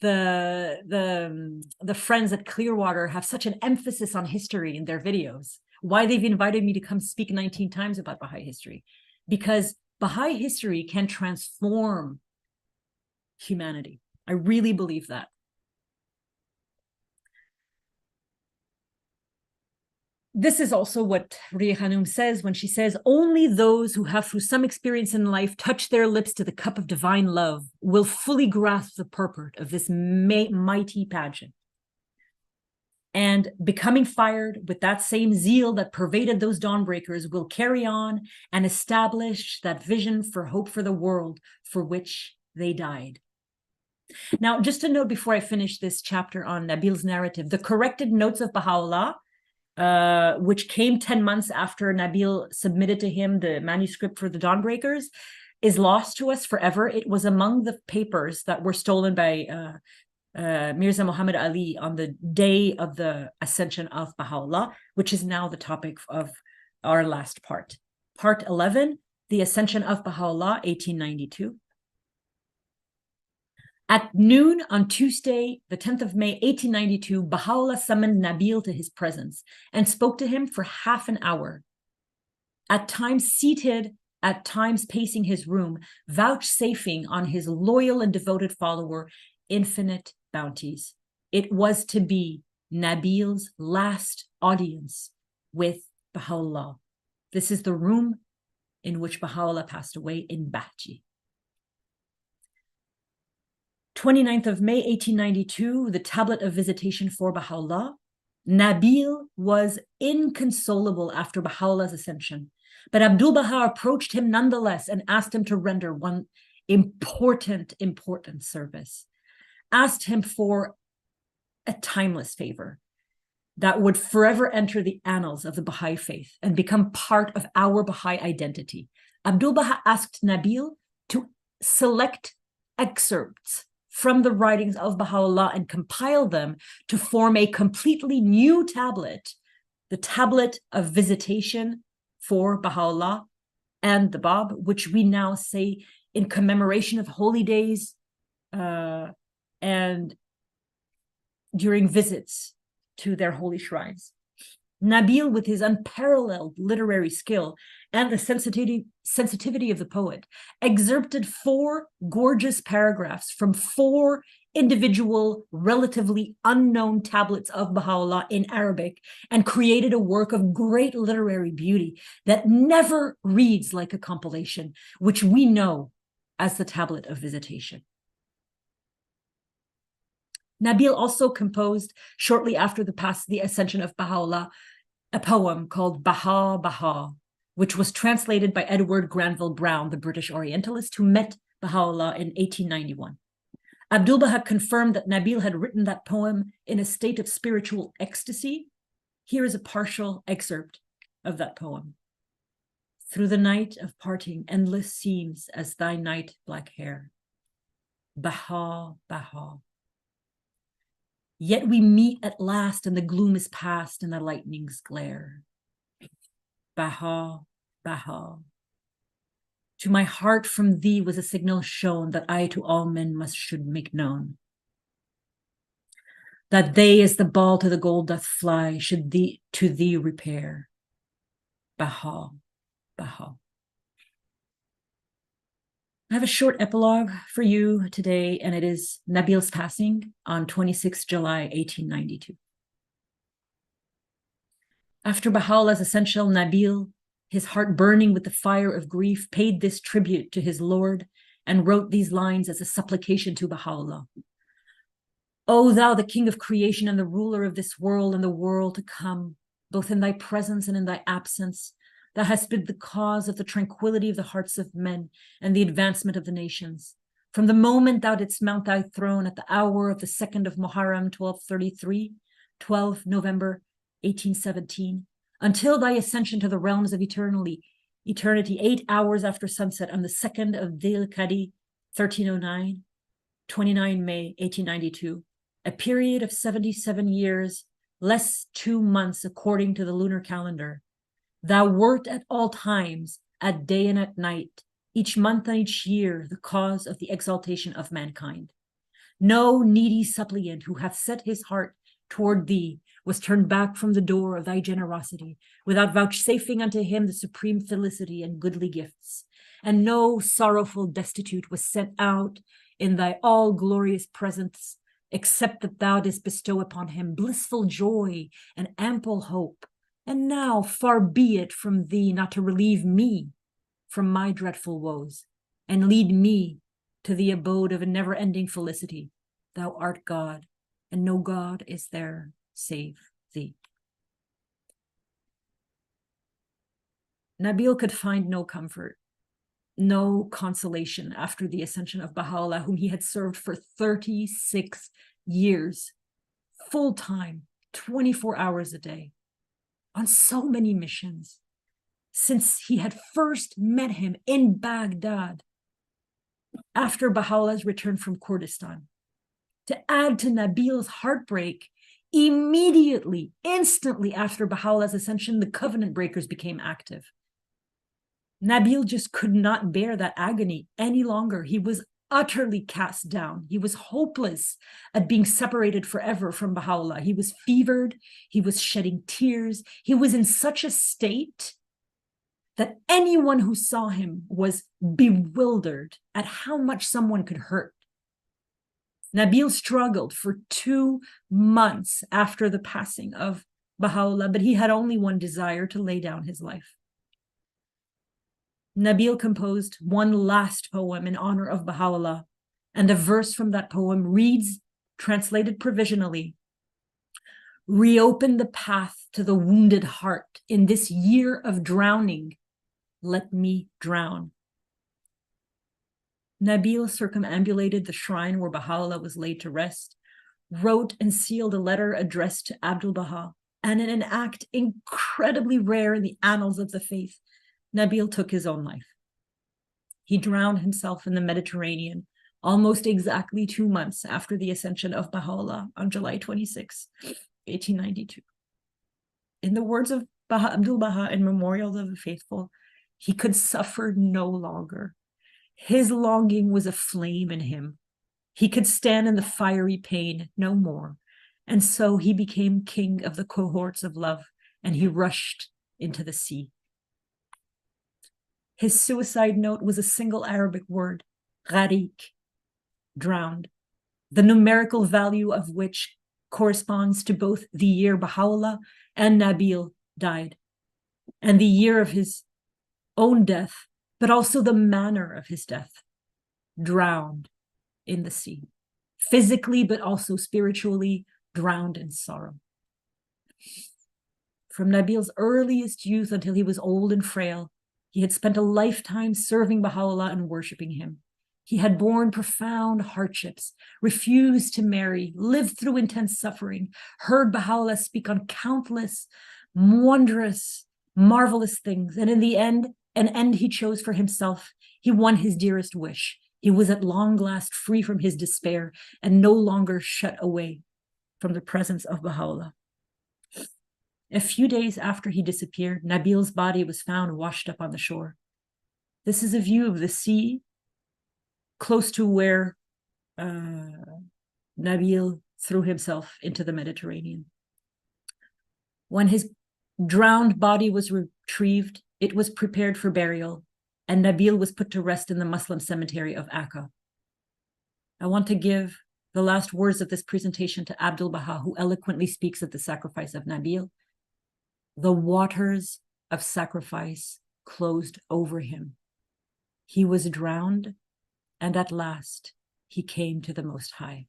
the friends at Clearwater have such an emphasis on history in their videos. Why they've invited me to come speak 19 times about Baha'i history, because Baha'i history can transform humanity. I really believe that. This is also what Ruhiya Khanum says when she says, only those who have through some experience in life touched their lips to the cup of divine love will fully grasp the purport of this mighty pageant. And becoming fired with that same zeal that pervaded those Dawnbreakers will carry on and establish that vision for hope for the world for which they died. Now, just a note before I finish this chapter on Nabíl's narrative, the corrected notes of Baha'u'llah, which came 10 months after Nabíl submitted to him the manuscript for the Dawnbreakers, is lost to us forever. It was among the papers that were stolen by Mirza Muhammad Ali on the day of the Ascension of Baha'u'llah, which is now the topic of our last part. Part 11, the Ascension of Baha'u'llah, 1892. At noon on Tuesday, the 10th of May, 1892, Baha'u'llah summoned Nabíl to his presence and spoke to him for half an hour. At times seated, at times pacing his room, vouchsafing on his loyal and devoted follower infinite bounties. It was to be Nabíl's last audience with Baha'u'llah. This is the room in which Baha'u'llah passed away in Bahji. 29th of May, 1892, the Tablet of Visitation for Baha'u'llah. Nabíl was inconsolable after Baha'u'llah's ascension, but Abdu'l-Baha approached him nonetheless and asked him to render one important service. Asked him for a timeless favor that would forever enter the annals of the Baha'i faith and become part of our Baha'i identity. Abdu'l-Baha asked Nabíl to select excerpts from the writings of Baha'u'llah and compile them to form a completely new tablet, the Tablet of Visitation for Baha'u'llah and the Bab, which we now say in commemoration of holy days and during visits to their holy shrines. Nabíl, with his unparalleled literary skill and the sensitivity of the poet, excerpted 4 gorgeous paragraphs from 4 individual, relatively unknown tablets of Baha'u'llah in Arabic and created a work of great literary beauty that never reads like a compilation, which we know as the Tablet of Visitation. Nabíl also composed, shortly after the ascension of Baha'u'llah, a poem called Baha', which was translated by Edward Granville Brown, the British Orientalist, who met Baha'u'llah in 1891. Abdu'l-Baha confirmed that Nabíl had written that poem in a state of spiritual ecstasy. Here is a partial excerpt of that poem. Through the night of parting, endless seems as thy night black hair. Baha'. Yet we meet at last, and the gloom is past, and the lightnings glare. Baha'. To my heart from thee was a signal shown that I to all men should make known. That they as the ball to the goal doth fly, should thee to thee repair. Baha, Baha. I have a short epilogue for you today, and it is Nabíl's passing on 26 July 1892. After Baha'u'llah's Ascension, Nabíl, his heart burning with the fire of grief, paid this tribute to his Lord and wrote these lines as a supplication to Baha'u'llah. O thou, the King of creation and the ruler of this world and the world to come, both in thy presence and in thy absence, thou hast been the cause of the tranquility of the hearts of men and the advancement of the nations. From the moment thou didst mount thy throne at the hour of the 2nd of Muharram, 1233, 12 November, 1817, until thy ascension to the realms of eternity, 8 hours after sunset on the 2nd of Dhul-Qa'dah, 1309, 29 May, 1892, a period of 77 years, less 2 months according to the lunar calendar. Thou wert at all times, at day and at night, each month and each year, the cause of the exaltation of mankind. No needy suppliant who hath set his heart toward thee was turned back from the door of thy generosity, without vouchsafing unto him the supreme felicity and goodly gifts. And no sorrowful destitute was sent out in thy all glorious presence, except that thou didst bestow upon him blissful joy and ample hope. And now far be it from thee not to relieve me from my dreadful woes, and lead me to the abode of a never-ending felicity. Thou art God, and no God is there save thee. Nabíl could find no comfort, no consolation after the ascension of Baha'u'llah, whom he had served for 36 years, full-time, 24 hours a day, on so many missions, since he had first met him in Baghdad after Baha'u'llah's return from Kurdistan. To add to Nabíl's heartbreak, immediately, instantly after Baha'u'llah's ascension, the covenant breakers became active. Nabíl just could not bear that agony any longer. He was utterly cast down. He was hopeless at being separated forever from Baha'u'llah. He was fevered. He was shedding tears. He was in such a state that anyone who saw him was bewildered at how much someone could hurt. Nabíl struggled for 2 months after the passing of Baha'u'llah, but he had only one desire: to lay down his life. Nabíl composed one last poem in honor of Baha'u'llah, and a verse from that poem reads, translated provisionally, "Reopen the path to the wounded heart. In this year of drowning, let me drown." Nabíl circumambulated the shrine where Baha'u'llah was laid to rest, wrote and sealed a letter addressed to Abdu'l-Baha, and in an act incredibly rare in the annals of the faith, Nabíl took his own life. He drowned himself in the Mediterranean almost exactly 2 months after the ascension of Baha'u'llah on July 26, 1892. In the words of Abdu'l-Baha in Memorials of the Faithful, he could suffer no longer. His longing was a flame in him. He could stand in the fiery pain no more. And so he became king of the cohorts of love, and he rushed into the sea. His suicide note was a single Arabic word, gharik, drowned, the numerical value of which corresponds to both the year Baha'u'llah and Nabíl died, and the year of his own death, but also the manner of his death, drowned in the sea, physically, but also spiritually drowned in sorrow. From Nabíl's earliest youth until he was old and frail, he had spent a lifetime serving Baha'u'llah and worshiping him. He had borne profound hardships, refused to marry, lived through intense suffering, heard Baha'u'llah speak on countless, wondrous, marvelous things. And in the end, an end he chose for himself. He won his dearest wish. He was at long last free from his despair and no longer shut away from the presence of Baha'u'llah. A few days after he disappeared, Nabíl's body was found washed up on the shore. This is a view of the sea close to where Nabíl threw himself into the Mediterranean. When his drowned body was retrieved, it was prepared for burial, and Nabíl was put to rest in the Muslim cemetery of Akka. I want to give the last words of this presentation to Abdu'l-Baha, who eloquently speaks of the sacrifice of Nabíl. The waters of sacrifice closed over him. He was drowned, and at last he came to the Most High.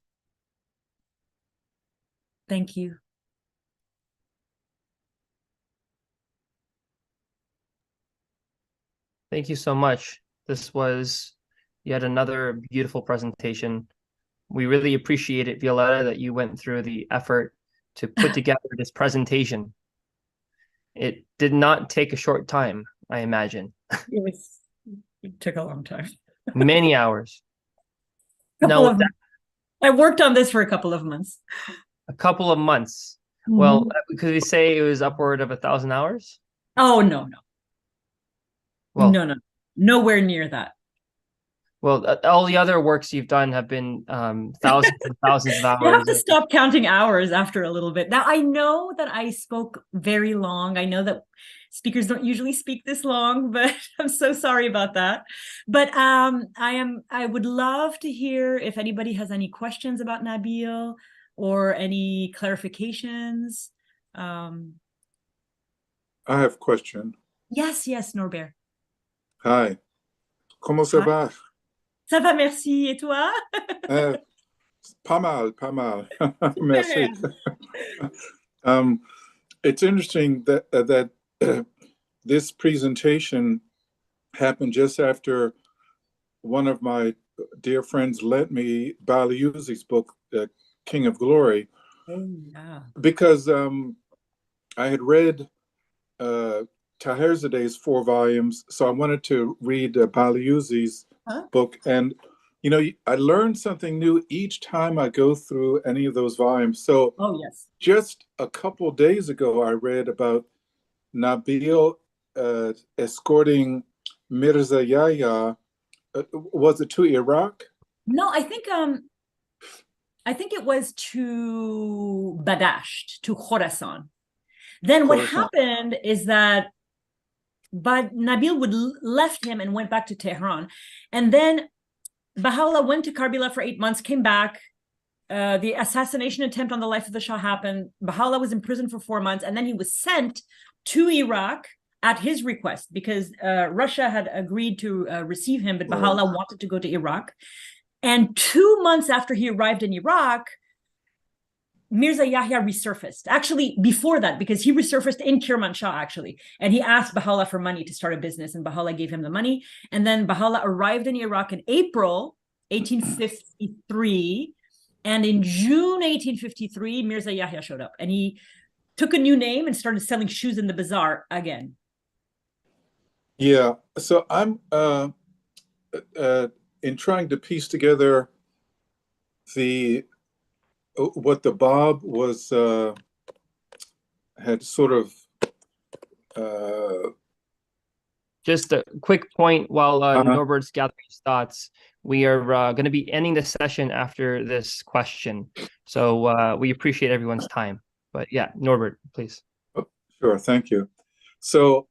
Thank you. Thank you so much. This was yet another beautiful presentation. We really appreciate it, Violetta, that you went through the effort to put together this presentation. It did not take a short time, I imagine. It took a long time. Many hours. I worked on this for a couple of months. A couple of months. Mm-hmm. Well, could we say it was upward of 1,000 hours? Oh, no. Well, no. Nowhere near that. Well, all the other works you've done have been thousands and thousands of hours. You have to stop counting hours after a little bit. Now, I know that I spoke very long. I know that speakers don't usually speak this long, but I'm so sorry about that. But I would love to hear if anybody has any questions about Nabíl or any clarifications. I have a question. Yes, Norbert. Hi. Comment ça va? Ça va, merci. Et toi? Pas mal. Merci. It's interesting that this presentation happened just after one of my dear friends lent me Bahá'u'llah's book, King of Glory. Oh, yeah. Because I had read Taherzadeh's 4 volumes, so I wanted to read Bahá'u'llah's book. And, I learned something new each time I go through any of those volumes. So just a couple days ago, I read about Nabíl escorting Mirza Yahya. Was it to Iraq? No, I think it was to Badasht, to Khorasan. Then what happened is that Nabíl left him and went back to Tehran. And then Baha'u'llah went to Karbala for 8 months, came back. The assassination attempt on the life of the Shah happened. Baha'u'llah was in prison for 4 months, and then he was sent to Iraq at his request because Russia had agreed to receive him, but Baha'u'llah wanted to go to Iraq. And 2 months after he arrived in Iraq, Mirza Yahya resurfaced. Actually, before that, because he resurfaced in Kermanshah, actually. And he asked Baha'u'llah for money to start a business, and Baha'u'llah gave him the money. And then Baha'u'llah arrived in Iraq in April 1853. And in June 1853, Mirza Yahya showed up. And he took a new name and started selling shoes in the bazaar again. Yeah. So I'm in trying to piece together what the Bab was had sort of just a quick point while Norbert's gathering his thoughts. We are going to be ending the session after this question, so we appreciate everyone's time. But yeah, Norbert, please. Oh, sure, thank you. So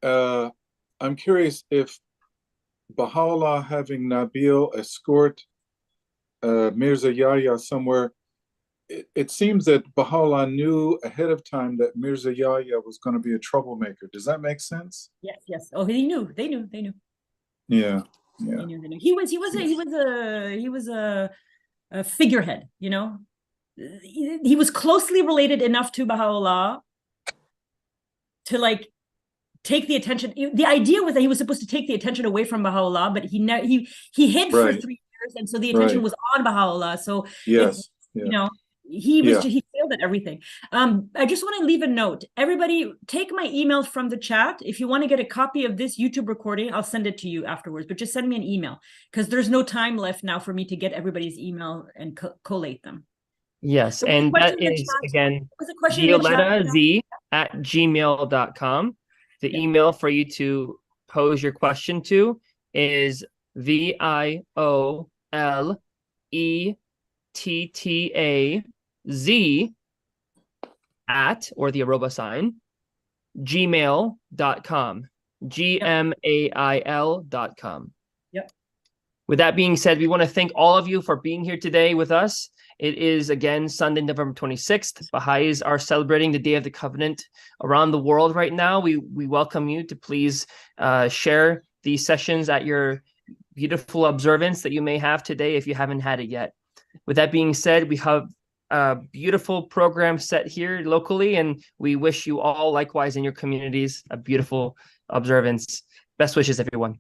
I'm curious if Baha'u'llah having Nabíl escort Mirza Yahya somewhere, it seems that Baha'u'llah knew ahead of time that Mirza Yahya was going to be a troublemaker. Does that make sense? Yes. Oh, they knew. Yeah. They knew. He was a figurehead, He was closely related enough to Baha'u'llah to take the attention. The idea was that he was supposed to take the attention away from Baha'u'llah, but he hid for 3 years, and so the attention was on Baha'u'llah. So he failed at everything. I just want to leave a note. Everybody, take my email from the chat. If you want to get a copy of this YouTube recording, I'll send it to you afterwards. But just send me an email because there's no time left now for me to get everybody's email and collate them. Yes, and that is again violettaz@gmail.com. The email for you to pose your question to is VIOLETTAZ at, or the arroba sign, gmail.com. gmail.com. Yep. With that being said, we want to thank all of you for being here today with us. It is, again, Sunday, November 26th. Baha'is are celebrating the Day of the Covenant around the world right now. We welcome you to please share these sessions at your beautiful observance that you may have today if you haven't had it yet. With that being said, we have a beautiful program set here locally, and we wish you all, likewise in your communities, a beautiful observance. Best wishes, everyone.